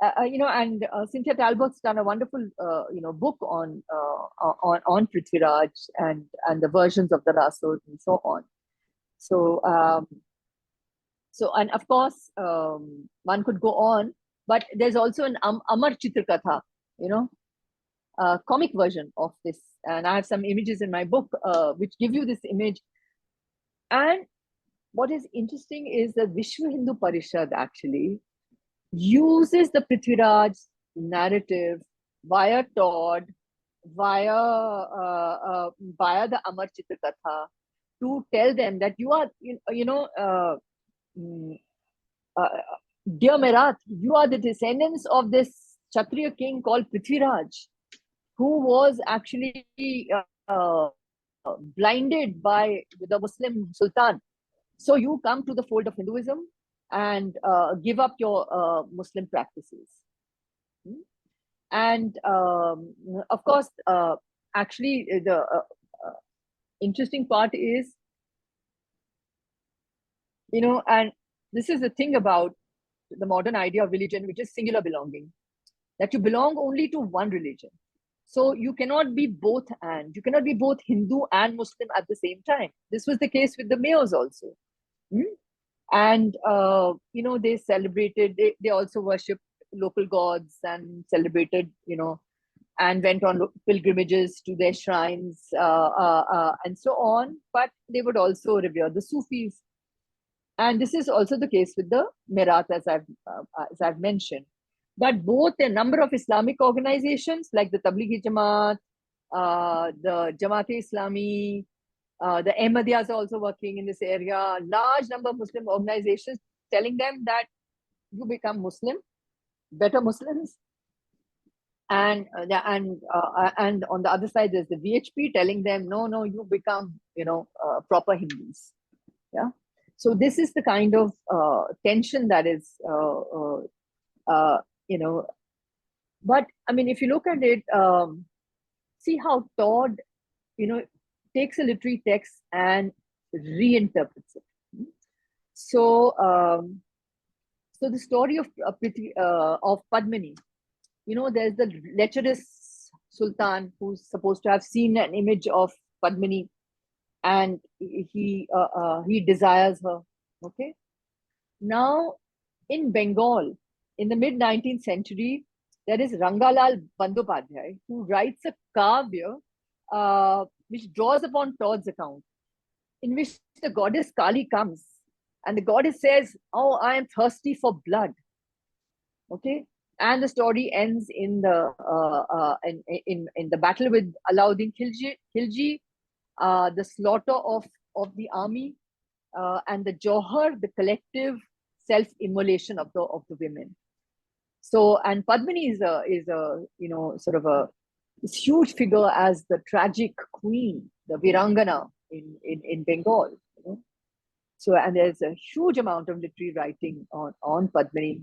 and Cynthia Talbot's done a wonderful, book on Prithviraj and the versions of the Rasod and so on. So, and of course, one could go on, but there's also an Amar Chitrakatha, comic version of this. And I have some images in my book which give you this image. And what is interesting is that Vishwa Hindu Parishad actually uses the Prithviraj narrative via Todd, via the Amar Chitrakatha, to tell them that you are, dear Merat, you are the descendants of this Kshatriya king called Prithviraj, who was actually blinded by the Muslim Sultan. So you come to the fold of Hinduism and give up your Muslim practices. And of course, actually, the interesting part is, and this is the thing about the modern idea of religion, which is singular belonging, that you belong only to one religion. So you cannot be both and. You cannot be both Hindu and Muslim at the same time. This was the case with the Mayos also. And, they celebrated, they also worshipped local gods and celebrated, and went on pilgrimages to their shrines and so on. But they would also revere the Sufis. And this is also the case with the Merat, as I've mentioned. That both a number of Islamic organizations like the Tablighi Jamaat, the Jamaat-e-Islami, the Ahmadiyyas are also working in this area. Large number of Muslim organizations telling them that you become Muslim, better Muslims, and on the other side there's the VHP telling them no, you become proper Hindus. Yeah. So this is the kind of tension that is But I mean, if you look at it, see how Todd takes a literary text and reinterprets it. So, the story of Padmini, there's the lecherous Sultan who's supposed to have seen an image of Padmini, and he desires her. Okay. Now, in Bengal, in the mid-19th century, there is Rangalal Bandyopadhyay, who writes a kavya which draws upon Todd's account, in which the goddess Kali comes, and the goddess says, "Oh, I am thirsty for blood." Okay, and the story ends in the in the battle with Alauddin Khilji, the slaughter of the army, and the Johar, the collective self-immolation of the women. So, and Padmini is a sort of a this huge figure as the tragic queen, the Virangana in Bengal. So, and there's a huge amount of literary writing on Padmini.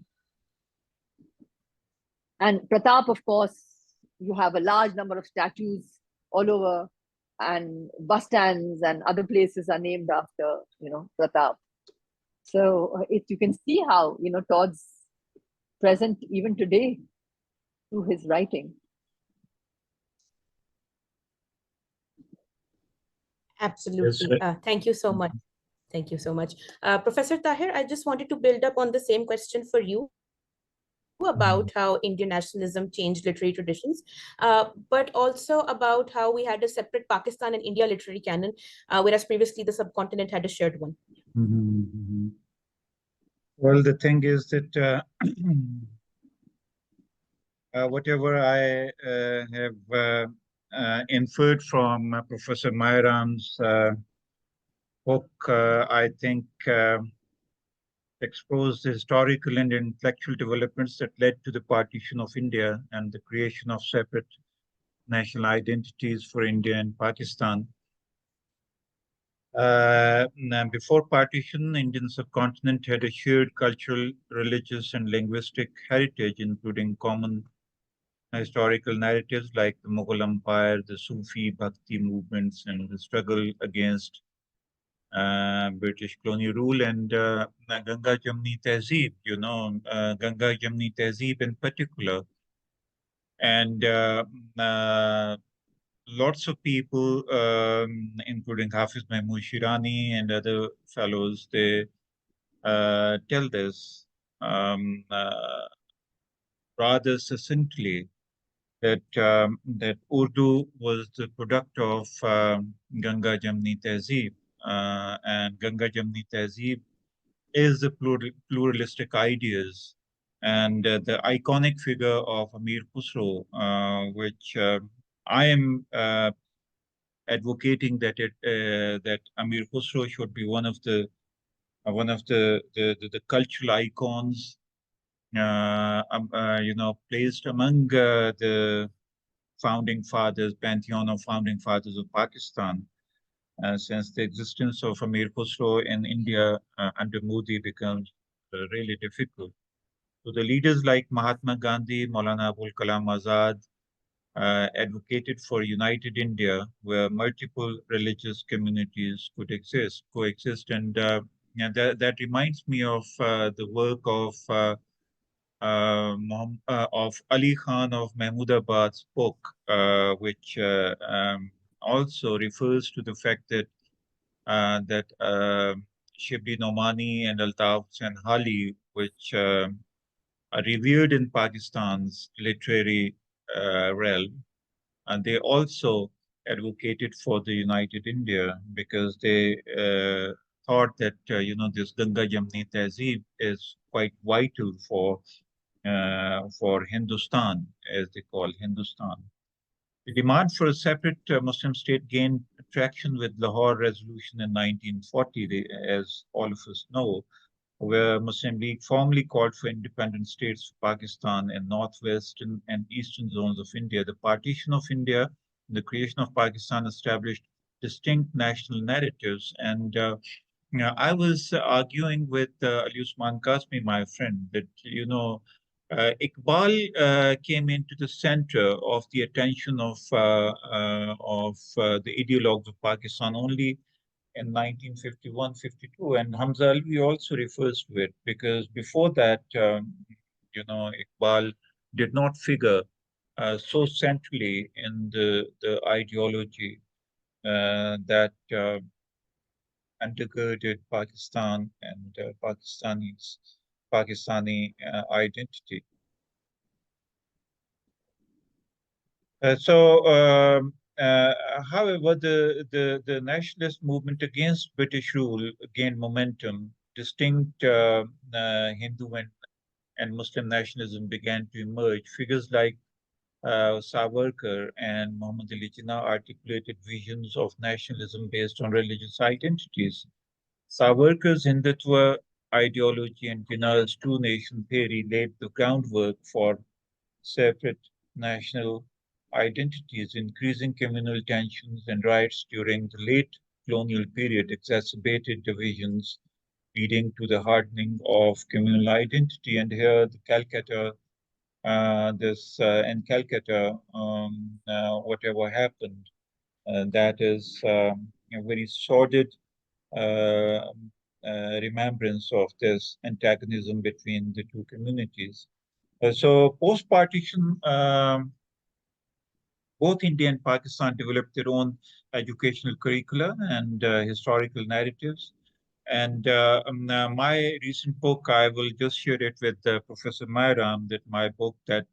And Pratap, of course, you have a large number of statues all over, and bus stands and other places are named after Pratap. So you can see how Todd's present even today through his writing. Absolutely. Thank you so much. Thank you so much. Professor Tahir, I just wanted to build up on the same question for you about how Indian nationalism changed literary traditions, but also about how we had a separate Pakistan and India literary canon, whereas previously the subcontinent had a shared one. Well, the thing is that whatever I have inferred from Professor Mayaram's book, I think exposed the historical and intellectual developments that led to the partition of India and the creation of separate national identities for India and Pakistan. Before partition, Indian subcontinent had a shared cultural, religious, and linguistic heritage, including common historical narratives like the Mughal Empire, the Sufi Bhakti movements, and the struggle against British colonial rule, and Ganga Jamni Tehzeeb, Ganga Jamni Tehzeeb in particular. And lots of people, including Hafiz Mahmood Shirani and other fellows, they tell this um, uh, rather succinctly that Urdu was the product of Ganga Jamni Tehzeeb, and Ganga Jamni Tehzeeb is the pluralistic ideas and the iconic figure of Amir Khusro, which I am advocating that Amir Khusro should be one of the cultural icons, placed among the founding fathers, pantheon of founding fathers of Pakistan, since the existence of Amir Khusro in India under Modi becomes really difficult. So the leaders like Mahatma Gandhi, Maulana Abul Kalam Azad advocated for united India, where multiple religious communities could coexist, and that reminds me of the work of Ali Khan of Mahmudabad's book, which also refers to the fact that Shibli Nomani and Altaf Hussain Hali, which are revered in Pakistan's literary realm, and they also advocated for the united India because they thought that this Ganga Jamni Tehzeeb is quite vital for Hindustan, as they call Hindustan. The demand for a separate Muslim state gained traction with Lahore Resolution in 1940, as all of us know, where Muslim League formally called for independent states for Pakistan and northwestern and eastern zones of India. The partition of India and the creation of Pakistan established distinct national narratives. And I was arguing with Ali Usman Kasmi, my friend, that Iqbal came into the center of the attention of the ideologues of Pakistan only in 1951-52, and Hamza Alvi also refers to it because before that, Iqbal did not figure so centrally in the ideology that undergirded Pakistan and Pakistani identity. So, however, the nationalist movement against British rule gained momentum. Distinct Hindu and Muslim nationalism began to emerge. Figures like Savarkar and Muhammad Ali Jinnah articulated visions of nationalism based on religious identities. Savarkar's Hindutva ideology and Jinnah's two-nation theory laid the groundwork for separate national identities. Increasing communal tensions and riots during the late colonial period exacerbated divisions, leading to the hardening of communal identity. And here, the Calcutta, this in Calcutta, whatever happened, that is a very sordid uh, remembrance of this antagonism between the two communities. So post-partition, both India and Pakistan developed their own educational curricula and historical narratives. And my recent book, I will just share it with Professor Mayaram, that my book that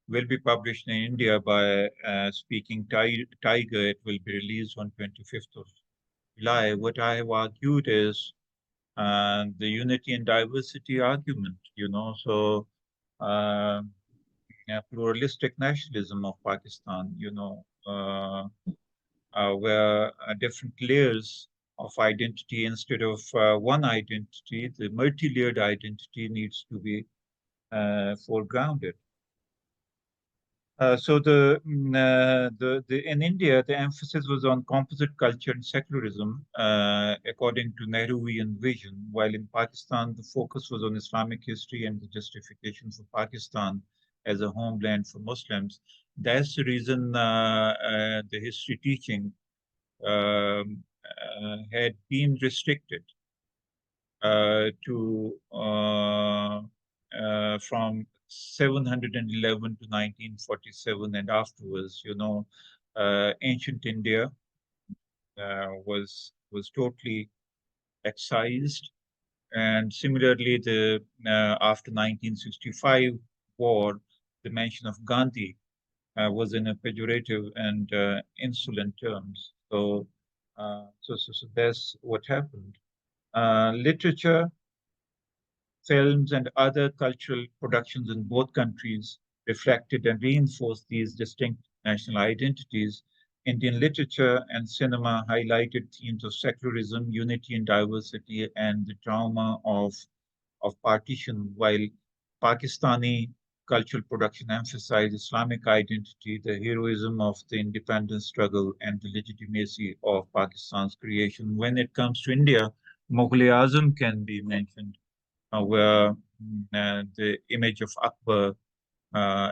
will be published in India by Speaking Tiger. It will be released on 25th of July. What I have argued is the unity and diversity argument, so uh, pluralistic nationalism of Pakistan, where different layers of identity instead of one identity, the multi-layered identity needs to be foregrounded. So in India, the emphasis was on composite culture and secularism, according to Nehruvian vision, while in Pakistan, the focus was on Islamic history and the justification for Pakistan as a homeland for Muslims. That's the reason the history teaching had been restricted to from 711 to 1947 and afterwards. Ancient India was totally excised, and similarly, the after 1965 war, the mention of Gandhi was in a pejorative and insolent terms. So that's what happened. Literature, films, and other cultural productions in both countries reflected and reinforced these distinct national identities. Indian literature and cinema highlighted themes of secularism, unity and diversity, and the trauma of partition, while Pakistani cultural production emphasized Islamic identity, the heroism of the independence struggle, and the legitimacy of Pakistan's creation. When it comes to India, Mughal-e-Azam can be mentioned, where the image of Akbar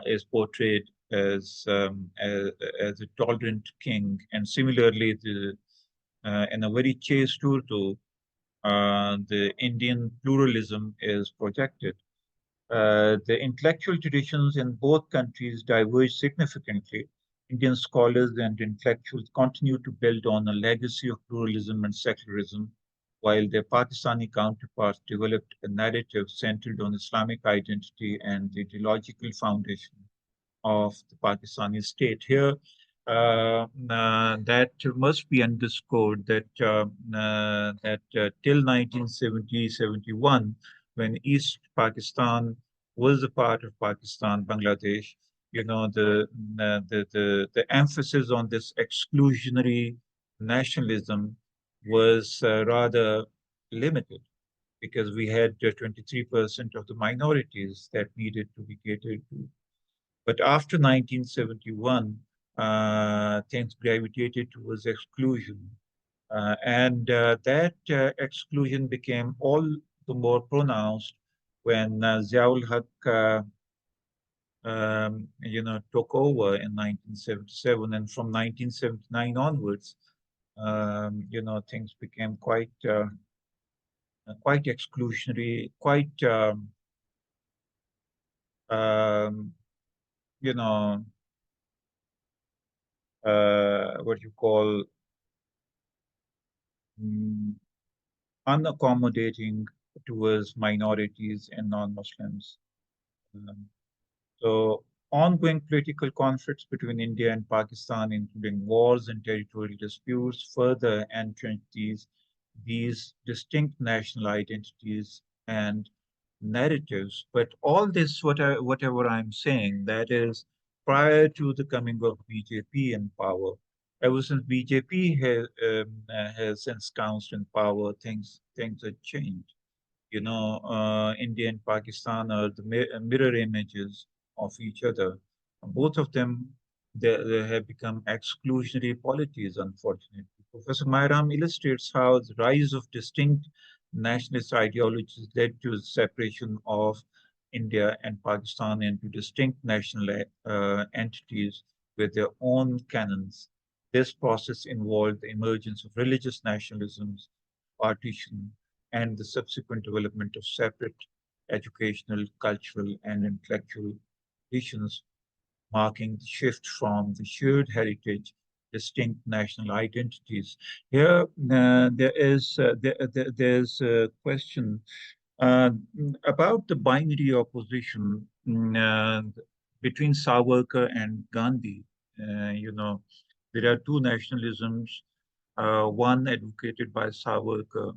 is portrayed as a tolerant king, and similarly, in a very chaste Urdu, the Indian pluralism is projected. The intellectual traditions in both countries diverge significantly. Indian scholars and intellectuals continue to build on a legacy of pluralism and secularism, while their Pakistani counterparts developed a narrative centered on Islamic identity and the ideological foundation of the Pakistani state. Here, that must be underscored that till 1970-71, when East Pakistan was a part of Pakistan, Bangladesh, the emphasis on this exclusionary nationalism was rather limited because we had 23% of the minorities that needed to be catered to. But after 1971, things gravitated towards exclusion. And that exclusion became all the more pronounced when Ziaul Haq, took over in 1977. And from 1979 onwards, things became quite exclusionary, quite, um, you know, what you call mm, unaccommodating towards minorities and non-Muslims. Um, so ongoing political conflicts between India and Pakistan, including wars and territorial disputes, further entrench these distinct national identities and narratives. But all this, whatever I'm saying, that is prior to the coming of BJP in power. Ever since BJP has ensconced in power, things have changed. India and Pakistan are the mirror images of each other. Both of them, they have become exclusionary polities, unfortunately. Professor Mayaram illustrates how the rise of distinct nationalist ideologies led to the separation of India and Pakistan into distinct national entities with their own canons. This process involved the emergence of religious nationalisms, partition, and the subsequent development of separate educational, cultural, and intellectual traditions, marking the shift from the shared heritage distinct national identities. Here, there's a question uh, about the binary opposition between Savarkar and Gandhi. There are two nationalisms, one advocated by Savarkar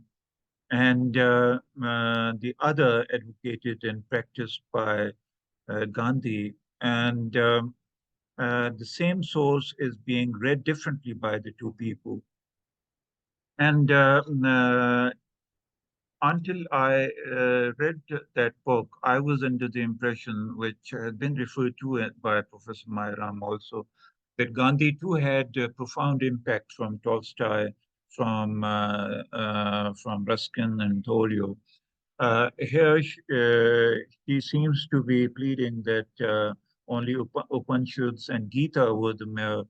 and the other advocated and practiced by Gandhi. And the same source is being read differently by the two people. And until I read that book, I was under the impression, which had been referred to by Professor Mayaram also, that Gandhi too had a profound impact from Tolstoy, from Ruskin and Thoreau. Here, he seems to be pleading that only Upanishads and Gita were the mere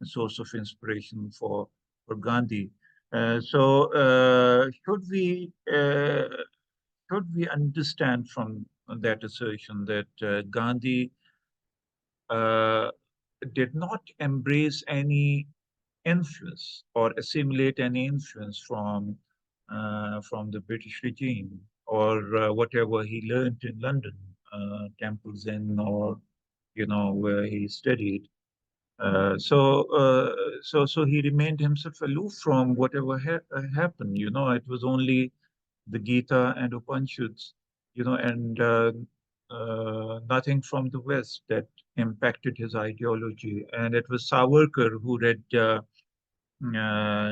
source of inspiration for Gandhi. So, should we understand from that assertion that Gandhi uh, did not embrace any influence or assimilate any influence from the British regime or whatever he learned in London, Temple Zen, or where he studied. So he remained himself aloof from whatever happened. It was only the Gita and Upanishads, and nothing from the West that impacted his ideology. And it was Savarkar who read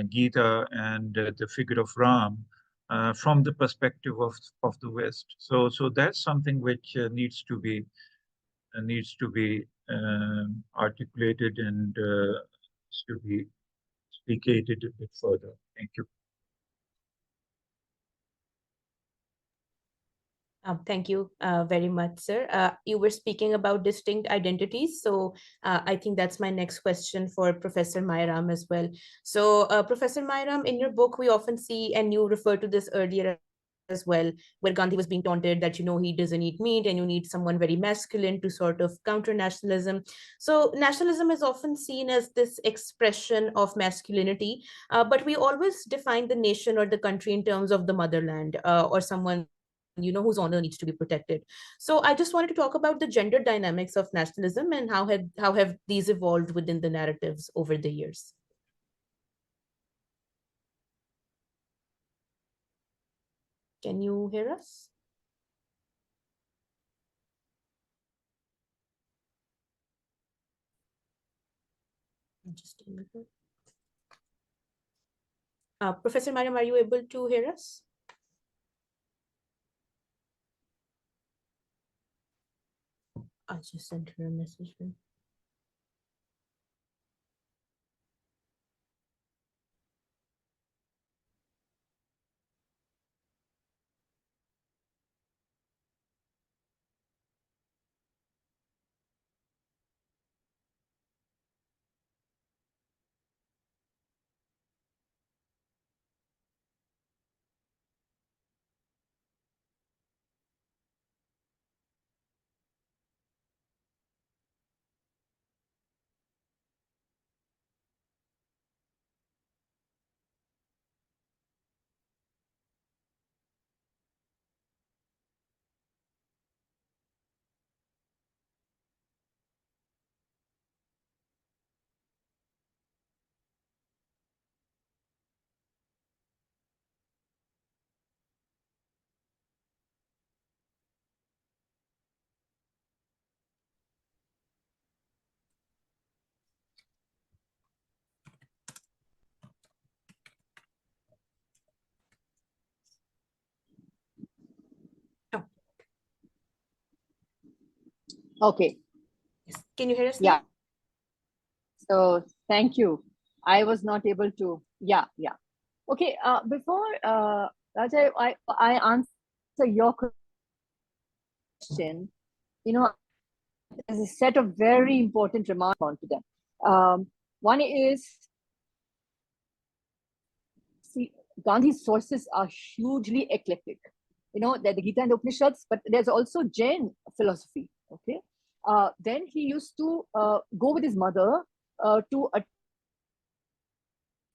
Gita and the figure of Ram from the perspective of the West. So that's something which needs to be articulated and to be explicated a bit further. Thank you. Thank you very much, sir. You were speaking about distinct identities, so I think that's my next question for Professor Mayaram as well. So, Professor Mayaram, in your book, we often see, and you referred to this earlier as well, where Gandhi was being taunted that, he doesn't eat meat and you need someone very masculine to sort of counter nationalism. So, nationalism is often seen as this expression of masculinity, but we always define the nation or the country in terms of the motherland or someone whose honor needs to be protected. So I just wanted to talk about the gender dynamics of nationalism and how have these evolved within the narratives over the years. Can you hear us? Just a minute. Professor Mariam, are you able to hear us? I just sent her a message. Okay. Yes. Can you hear us Yeah. now? So thank you. I was not able to. Yeah. Okay. Before Rajay, I answer your question. There's a set of very important remarks onto them. One is, see, Gandhi's sources are hugely eclectic. They're the Gita and the Upanishads, but there's also Jain philosophy. Okay. Then he used to go with his mother to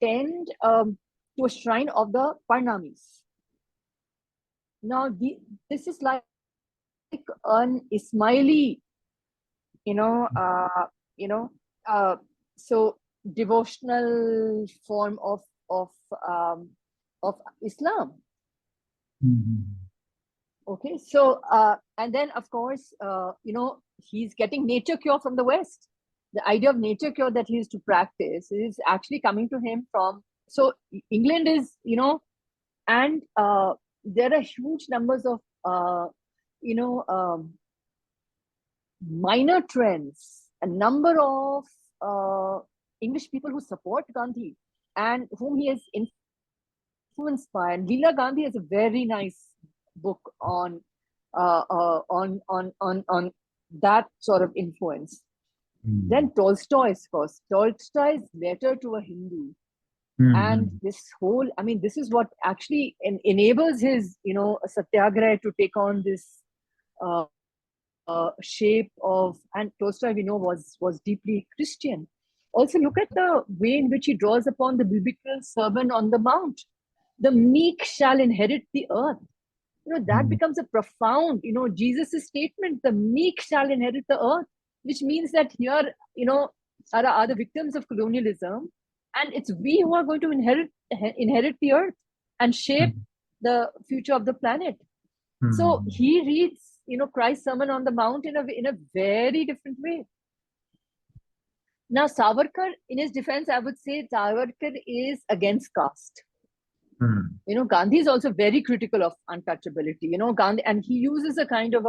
attend to a shrine of the Parnamis. Now, this is like an Ismaili, so devotional form um, of Islam. Okay, so and then of course, he's getting nature cure from the West. The idea of nature cure that he used to practice is actually coming to him from. So England is, and there are huge numbers of, minor trends. A number of English people who support Gandhi and whom he is influenced by. And Leela Gandhi has a very nice book on that sort of influence. Then Tolstoy's first, Tolstoy's letter to a Hindu. And this whole, I mean, this is what actually enables his, satyagraha to take on this shape of, and Tolstoy, we know, was deeply Christian. Also, look at the way in which he draws upon the biblical sermon on the mount. The meek shall inherit the earth. That becomes a profound, Jesus' statement, the meek shall inherit the earth, which means that here, are the victims of colonialism, and it's we who are going to inherit the earth and shape the future of the planet. So he reads, Christ's Sermon on the Mount in a very different way. Now, Savarkar, in his defense, I would say Savarkar is against caste. Gandhi is also very critical of untouchability. Gandhi, and he uses a kind of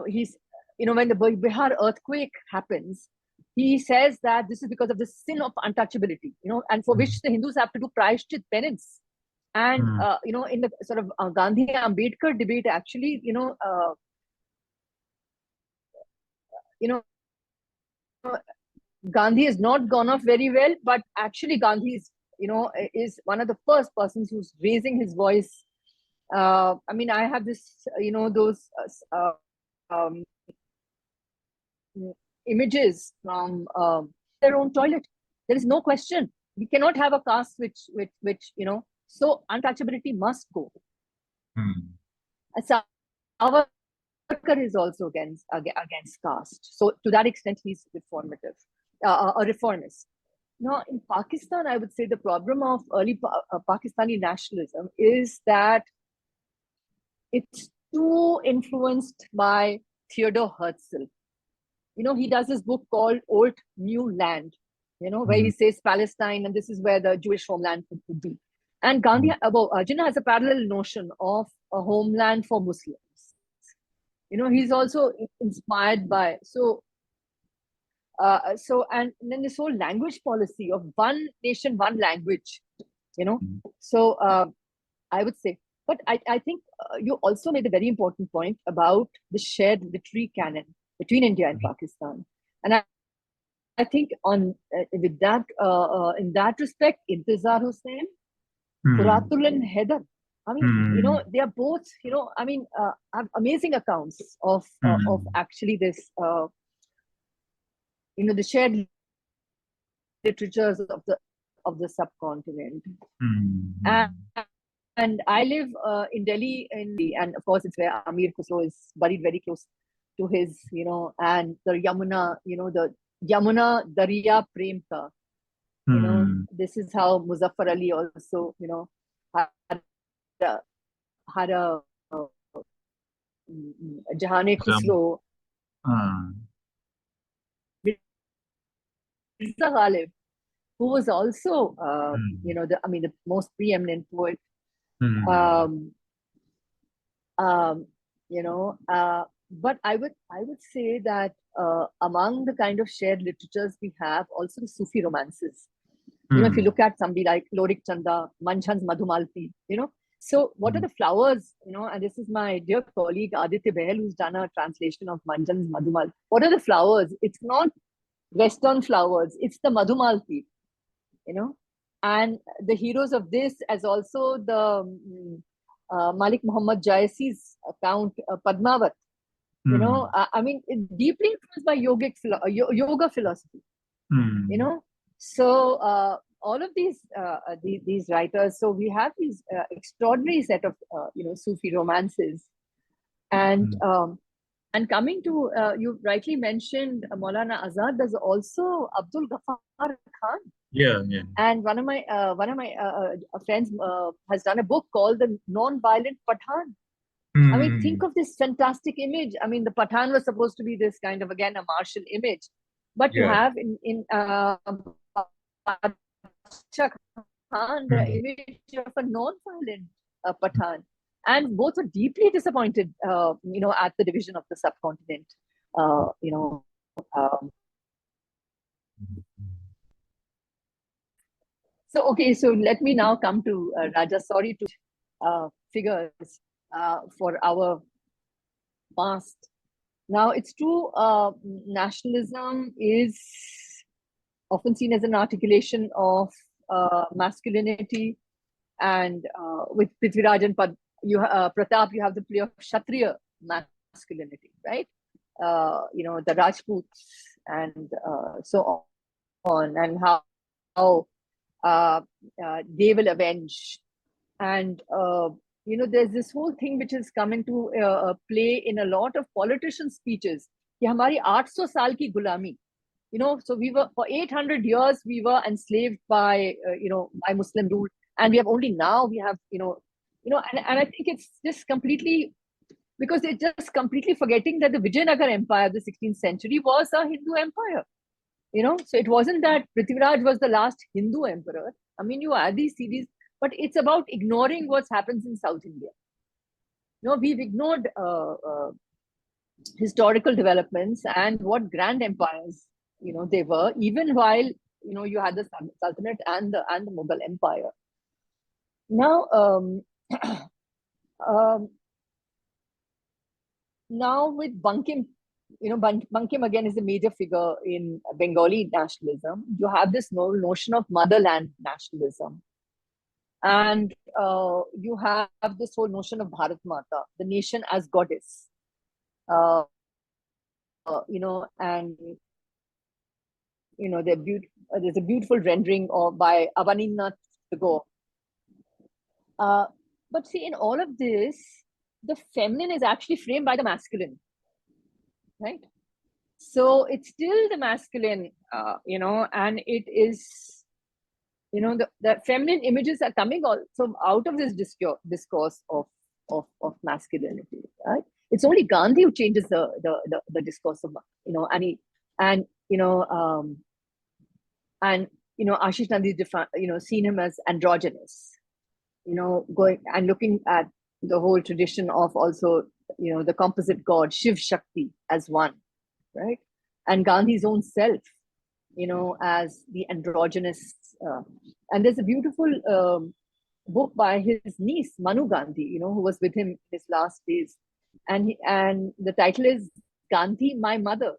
he's, when the Bihar earthquake happens, he says that this is because of the sin of untouchability, and for which the Hindus have to do prayashchit, penance. And, in the sort of Gandhi-Ambedkar debate, actually, Gandhi has not gone off very well, but actually Gandhi is one of the first persons who's raising his voice. I mean, I have this, those images from their own toilet. There is no question. We cannot have a caste which so untouchability must go. Savarkar is also against caste. So to that extent, he's reformative, a reformist. Now, in Pakistan, I would say the problem of early Pakistani nationalism is that it's too influenced by Theodore Herzl. He does this book called Old New Land, where he says Palestine, and this is where the Jewish homeland could be. And Gandhi, Jinnah has a parallel notion of a homeland for Muslims. He's also inspired by, and then this whole language policy of one nation, one language, So I would say, but I think you also made a very important point about the shared literary canon between India and Pakistan. And I think with that, in that respect, Intizar Hussain, Quratul and Heather, I mean, they are both, have amazing accounts of actually this, the shared literatures of the subcontinent. And I live in Delhi, and of course, it's where Amir Khusro is buried very close to his, and the Yamuna, the Yamuna Darya Prem Ka. This is how Muzaffar Ali also, had a Jahane Khusro. Mirza Ghalib, who was also, the most preeminent poet. But I would say that among the kind of shared literatures we have, also the Sufi romances. If you look at somebody like Lorik Chanda, Manjhan's Madhumalti, so what are the flowers, and this is my dear colleague Aditya Behel, who's done a translation of Manjhan's Madhumalti. What are the flowers? It's not Western flowers, it's the Madhumalti, and the heroes of this, as also the Malik Muhammad Jaisi's account, Padmavat, I mean, it's deeply influenced by yoga philosophy, So all of these writers, so we have these extraordinary set of Sufi romances, and coming to you rightly mentioned Maulana Azad. There's also Abdul Ghaffar Khan. Yeah. And one of my friends has done a book called The Non-Violent Pathan. I mean, think of this fantastic image. I mean, the Pathan was supposed to be this kind of, again, a martial image, but you have in Khan, the image of a non-violent Pathan. And both were deeply disappointed, at the division of the subcontinent, So, okay, so let me now come to Raja. Sorry to figures for our past. Now, it's true, nationalism is often seen as an articulation of masculinity, and with Prithviraj and Pratap, you have the play of Kshatriya masculinity, right? The Rajputs and so on, and how they will avenge. And there's this whole thing which has come into play in a lot of politicians' speeches. कि हमारी 800 साल की गुलामी, so we were for 800 years we were enslaved by by Muslim rule, and we have only now we have and I think it's just completely, because they're just completely forgetting that the Vijayanagar Empire of the 16th century was a Hindu empire. So it wasn't that Prithviraj was the last Hindu emperor. I mean, you add these series, but it's about ignoring what happens in South India. We've ignored historical developments and what grand empires they were, even while you had the Sultanate and the Mughal Empire. Now, now with Bankim, Bankim again is a major figure in Bengali nationalism. You have this notion of motherland nationalism, and you have this whole notion of Bharat Mata, the nation as goddess. And there's a beautiful rendering by Abanindranath Tagore. But see, in all of this, the feminine is actually framed by the masculine, right? So it's still the masculine, and it is, the feminine images are coming also out of this discourse of masculinity, right? It's only Gandhi who changes the discourse of, Ashish Nandi seen him as androgynous, going and looking at the whole tradition of also, the composite god Shiv Shakti as one, right? And Gandhi's own self, as the androgynous. And there's a beautiful book by his niece, Manu Gandhi, who was with him in his last days. And the title is Gandhi, My Mother.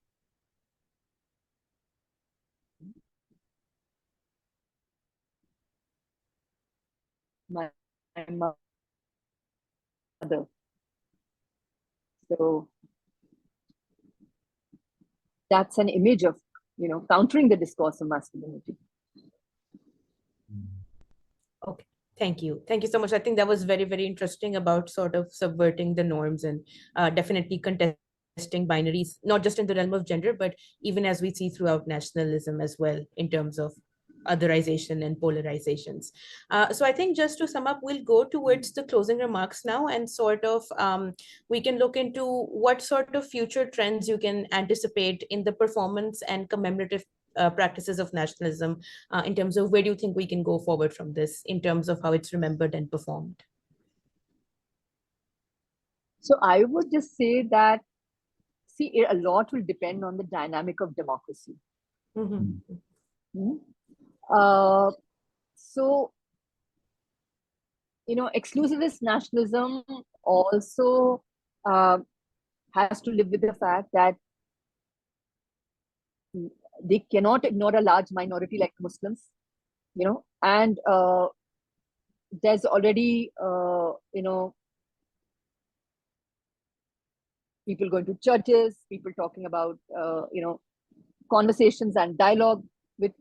My mother. So that's an image of, countering the discourse of masculinity. Okay. Thank you. Thank you so much. I think that was very, very interesting about sort of subverting the norms and definitely contesting binaries, not just in the realm of gender, but even as we see throughout nationalism as well, in terms of otherization and polarizations. So I think just to sum up, we'll go towards the closing remarks now, and sort of we can look into what sort of future trends you can anticipate in the performance and commemorative practices of nationalism, in terms of where do you think we can go forward from this in terms of how it's remembered and performed? So I would just say that, see, a lot will depend on the dynamic of democracy. Mm-hmm. Mm-hmm. So, exclusivist nationalism also has to live with the fact that they cannot ignore a large minority like Muslims, and there's already, people going to churches, people talking about, conversations and dialogue with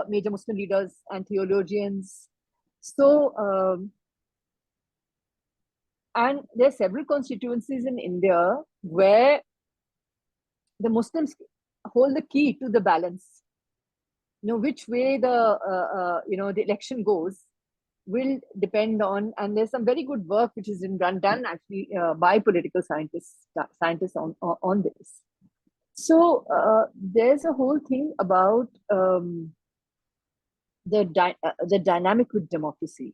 major Muslim leaders and theologians. So, and there are several constituencies in India where the Muslims hold the key to the balance. Which way the election goes will depend on, and there's some very good work which has been done actually by political scientists on this. So there's a whole thing about the dynamic with democracy.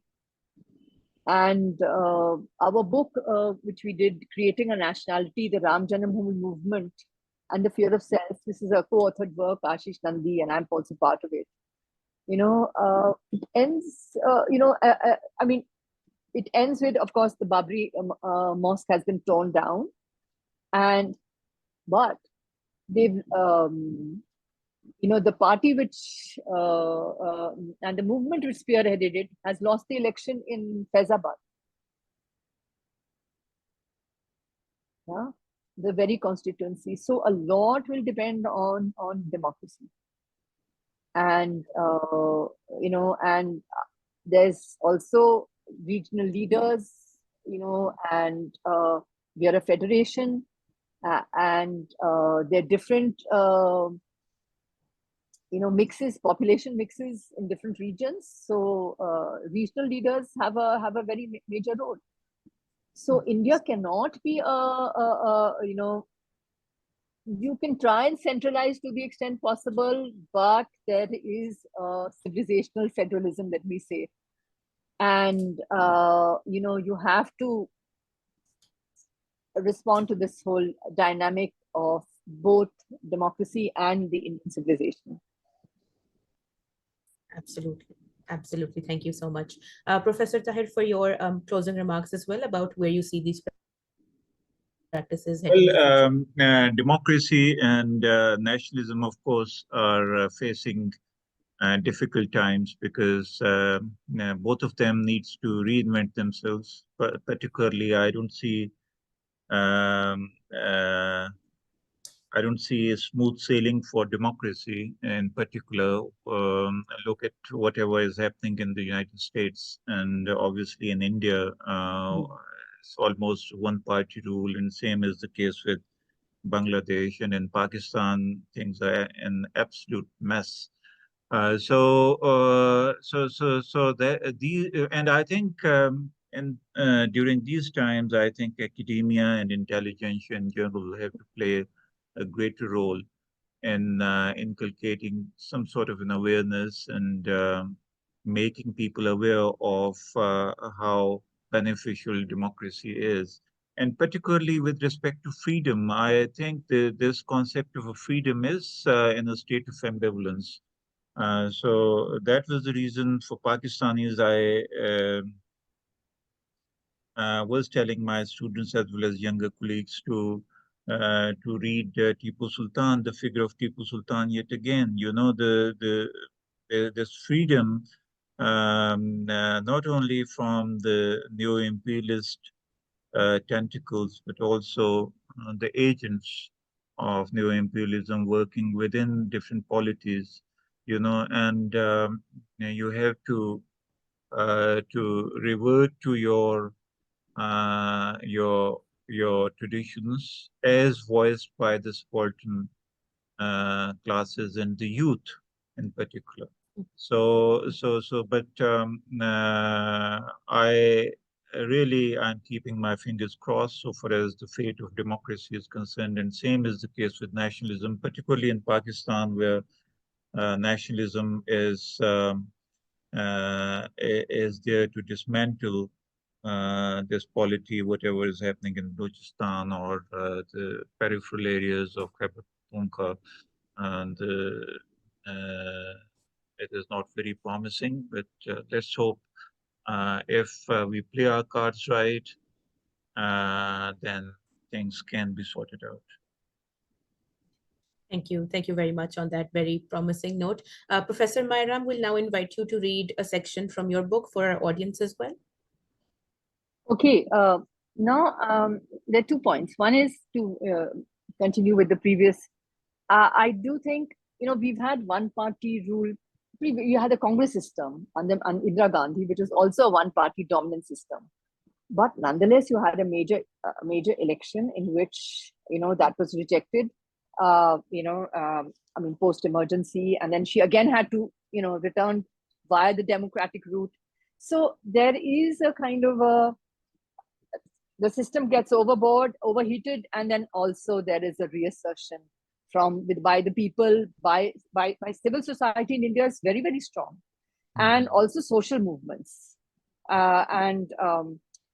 And our book, which we did, Creating a Nationality, the Ram Janambhoomi Movement and the Fear of Self, this is a co-authored work, Ashish Nandi, and I'm also part of it. It ends, I mean, it ends with, of course, the Babri mosque has been torn down, but they've the party which and the movement which spearheaded it has lost the election in Faizabad. Yeah, the very constituency. So a lot will depend on democracy, and and there's also regional leaders, and we are a federation, and there are different population mixes in different regions. So regional leaders have a very major role. So India cannot be you can try and centralize to the extent possible, but there is civilizational federalism, let me say. And, you have to respond to this whole dynamic of both democracy and the Indian civilization. Absolutely. Absolutely. Thank you so much. Professor Tahir, for your closing remarks as well about where you see these practices heading in the future. Democracy and nationalism, of course, are facing difficult times because both of them needs to reinvent themselves. But particularly, um, uh, I don't see a smooth sailing for democracy in particular. Look at whatever is happening in the United States and obviously in India. It's almost one party rule, and same is the case with Bangladesh, and in Pakistan, things are an absolute mess. And I think during these times, I think academia and intelligence in general have to play a greater role in inculcating some sort of an awareness and making people aware of how beneficial democracy is. And particularly with respect to freedom, I think this concept of a freedom is in a state of ambivalence. So that was the reason for Pakistanis. I was telling my students as well as younger colleagues to read Tipu Sultan, the figure of Tipu Sultan, yet again. You know, this freedom, not only from the neo-imperialist tentacles, but also the agents of neo-imperialism working within different polities, and you have to revert to your traditions as voiced by the subaltern classes and the youth in particular. I really am keeping my fingers crossed so far as the fate of democracy is concerned, and same is the case with nationalism, particularly in Pakistan, where nationalism is there to dismantle this polity, whatever is happening in Balochistan or the peripheral areas of Khyber Pakhtunkhwa, and it is not very promising. But let's hope if we play our cards right, then things can be sorted out. Thank you. Thank you very much on that very promising note. Professor Mayaram will now invite you to read a section from your book for our audience as well. Okay. Now, there are 2 points. One is to continue with the previous. I do think, we've had one-party rule. You had a Congress system under Indira Gandhi, which was also a one-party dominant system. But nonetheless, you had a major election in which, that was rejected. Post-emergency, and then she again had to, return via the democratic route. So there is a kind of the system gets overheated, and then also there is a reassertion by the people, by civil society in India is very, very strong, and also social movements.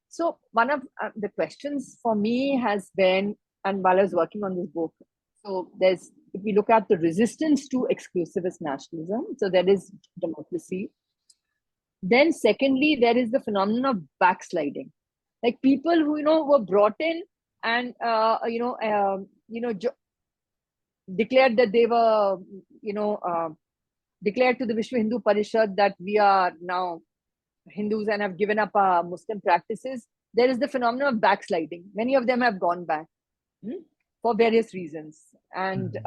So one of the questions for me has been, and while I was working on this book, so if we look at the resistance to exclusivist nationalism, so there is democracy. Then secondly, there is the phenomenon of backsliding. Like people who, were brought in and, declared that they were, declared to the Vishwa Hindu Parishad that we are now Hindus and have given up our Muslim practices. There is the phenomenon of backsliding. Many of them have gone back for various reasons. And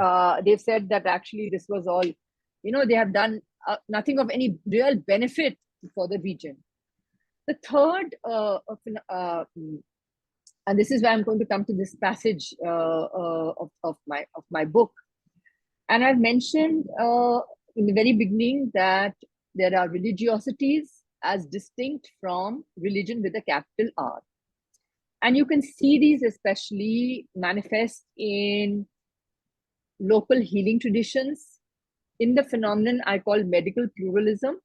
they've said that actually this was all, they have done nothing of any real benefit for the region. The third, and this is where I'm going to come to this passage of my book. And I've mentioned in the very beginning that there are religiosities as distinct from religion with a capital R. And you can see these especially manifest in local healing traditions, in the phenomenon I call medical pluralism.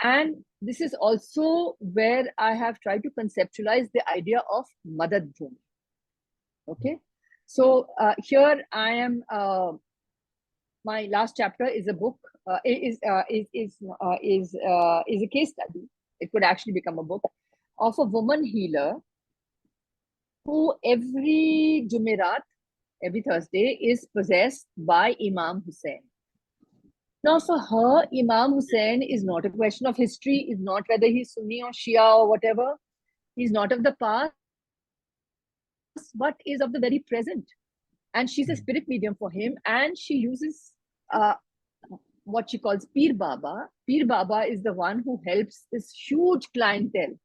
And this is also where I have tried to conceptualize the idea of Madad Bhumi. Okay, so here I am. My last chapter is a book. Is a case study. It could actually become a book of a woman healer who every Jumeirah, every Thursday, is possessed by Imam Hussain. Now, for her, Imam Hussain is not a question of history, is not whether he's Sunni or Shia or whatever. He's not of the past, but is of the very present. And she's a spirit medium for him, and she uses what she calls Peer Baba. Peer Baba is the one who helps this huge clientele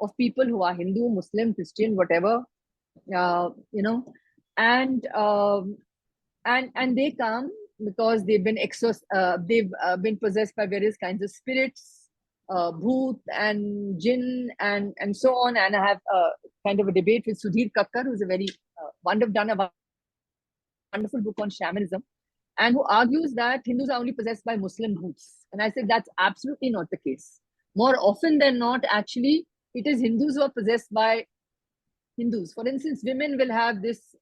of people who are Hindu, Muslim, Christian, whatever, and they come because they've been been possessed by various kinds of spirits, bhoot and jinn and so on. And I have kind of a debate with Sudhir Kakkar, who's a very done a wonderful book on shamanism, and who argues that Hindus are only possessed by Muslim bhoots. And I said that's absolutely not the case. More often than not, actually, it is Hindus who are possessed by Hindus. For instance, women will have this,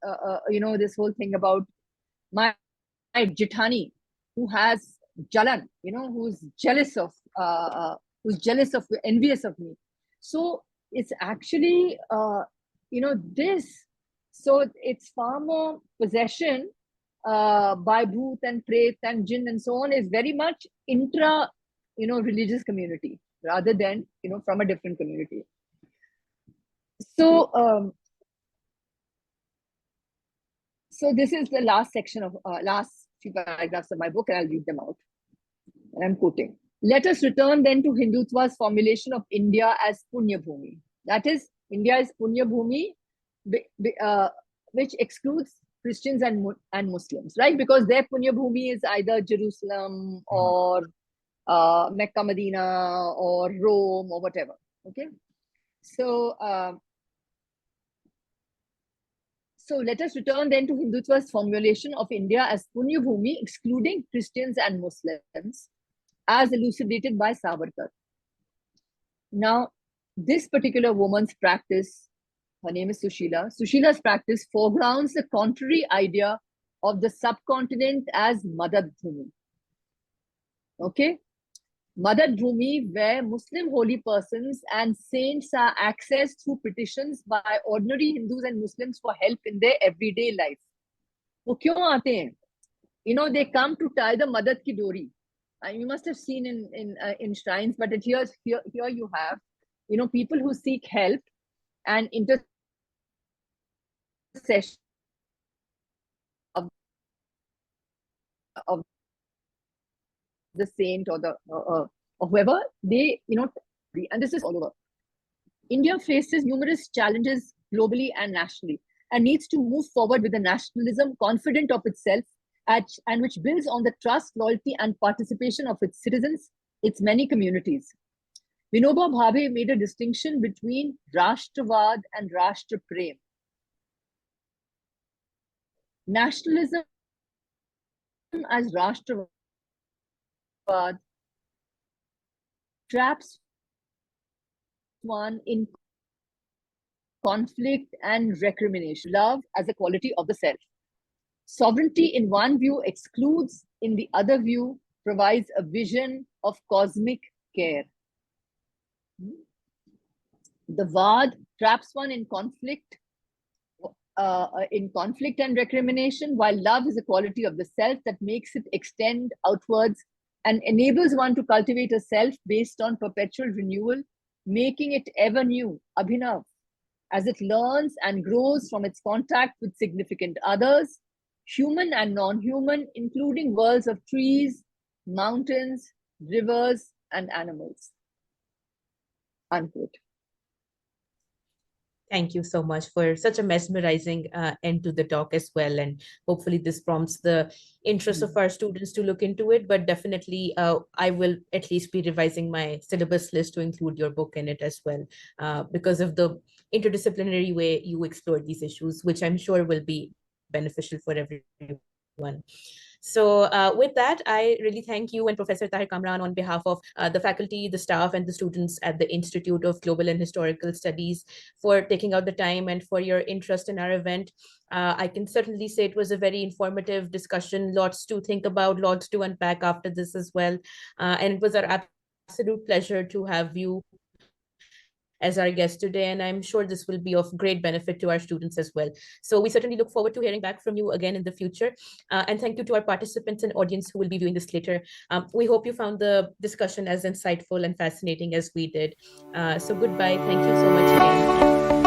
this whole thing about my Jithani, who has Jalan, who's jealous of, envious of me. So it's actually, this. So it's far more possession by bhoot and pret and jinn and so on is very much intra, religious community rather than, from a different community. So, so this is the last section of last few paragraphs of my book, and I'll read them out. And I'm quoting: "Let us return then to Hindutva's formulation of India as Punya Bhumi. That is, India is Punya Bhumi, which excludes Christians and Muslims, right? Because their Punya Bhumi is either Jerusalem or Mecca, Medina, or Rome, or whatever. Okay, so so let us return then to Hindutva's formulation of India as Punya Bhumi, excluding Christians and Muslims, as elucidated by Savarkar. Now, this particular woman's practice, her name is Sushila. Sushila's practice foregrounds the contrary idea of the subcontinent as Madad Bhumi. Okay? Madad Bhumi, where Muslim holy persons and saints are accessed through petitions by ordinary Hindus and Muslims for help in their everyday life. वो क्यों आते हैं? They come to tie the Madad ki dori. You must have seen in shrines, but here you have, people who seek help and intercession of the saint or the or whoever, they, and this is all over. India faces numerous challenges globally and nationally, and needs to move forward with a nationalism confident of itself and which builds on the trust, loyalty, and participation of its citizens, its many communities. Vinoba Bhave made a distinction between Rashtravad and Rashtra Prem. Nationalism as Rashtravad traps one in conflict and recrimination. Love as a quality of the self. Sovereignty in one view excludes, in the other view provides a vision of cosmic care. The Vad traps one in conflict and recrimination, while love is a quality of the self that makes it extend outwards and enables one to cultivate a self based on perpetual renewal, making it ever new, abhinav, as it learns and grows from its contact with significant others, human and non-human, including worlds of trees, mountains, rivers, and animals. Unquote. Thank you so much for such a mesmerizing end to the talk as well. And hopefully this prompts the interest of our students to look into it. But definitely, I will at least be revising my syllabus list to include your book in it as well, because of the interdisciplinary way you explored these issues, which I'm sure will be beneficial for everyone. So with that, I really thank you and Professor Tahir Kamran on behalf of the faculty, the staff, and the students at the Institute of Global and Historical Studies for taking out the time and for your interest in our event. I can certainly say it was a very informative discussion, lots to think about, lots to unpack after this as well. And it was our absolute pleasure to have you as our guest today, and I'm sure this will be of great benefit to our students as well. So we certainly look forward to hearing back from you again in the future. And thank you to our participants and audience who will be viewing this later. We hope you found the discussion as insightful and fascinating as we did. So goodbye. Thank you so much again.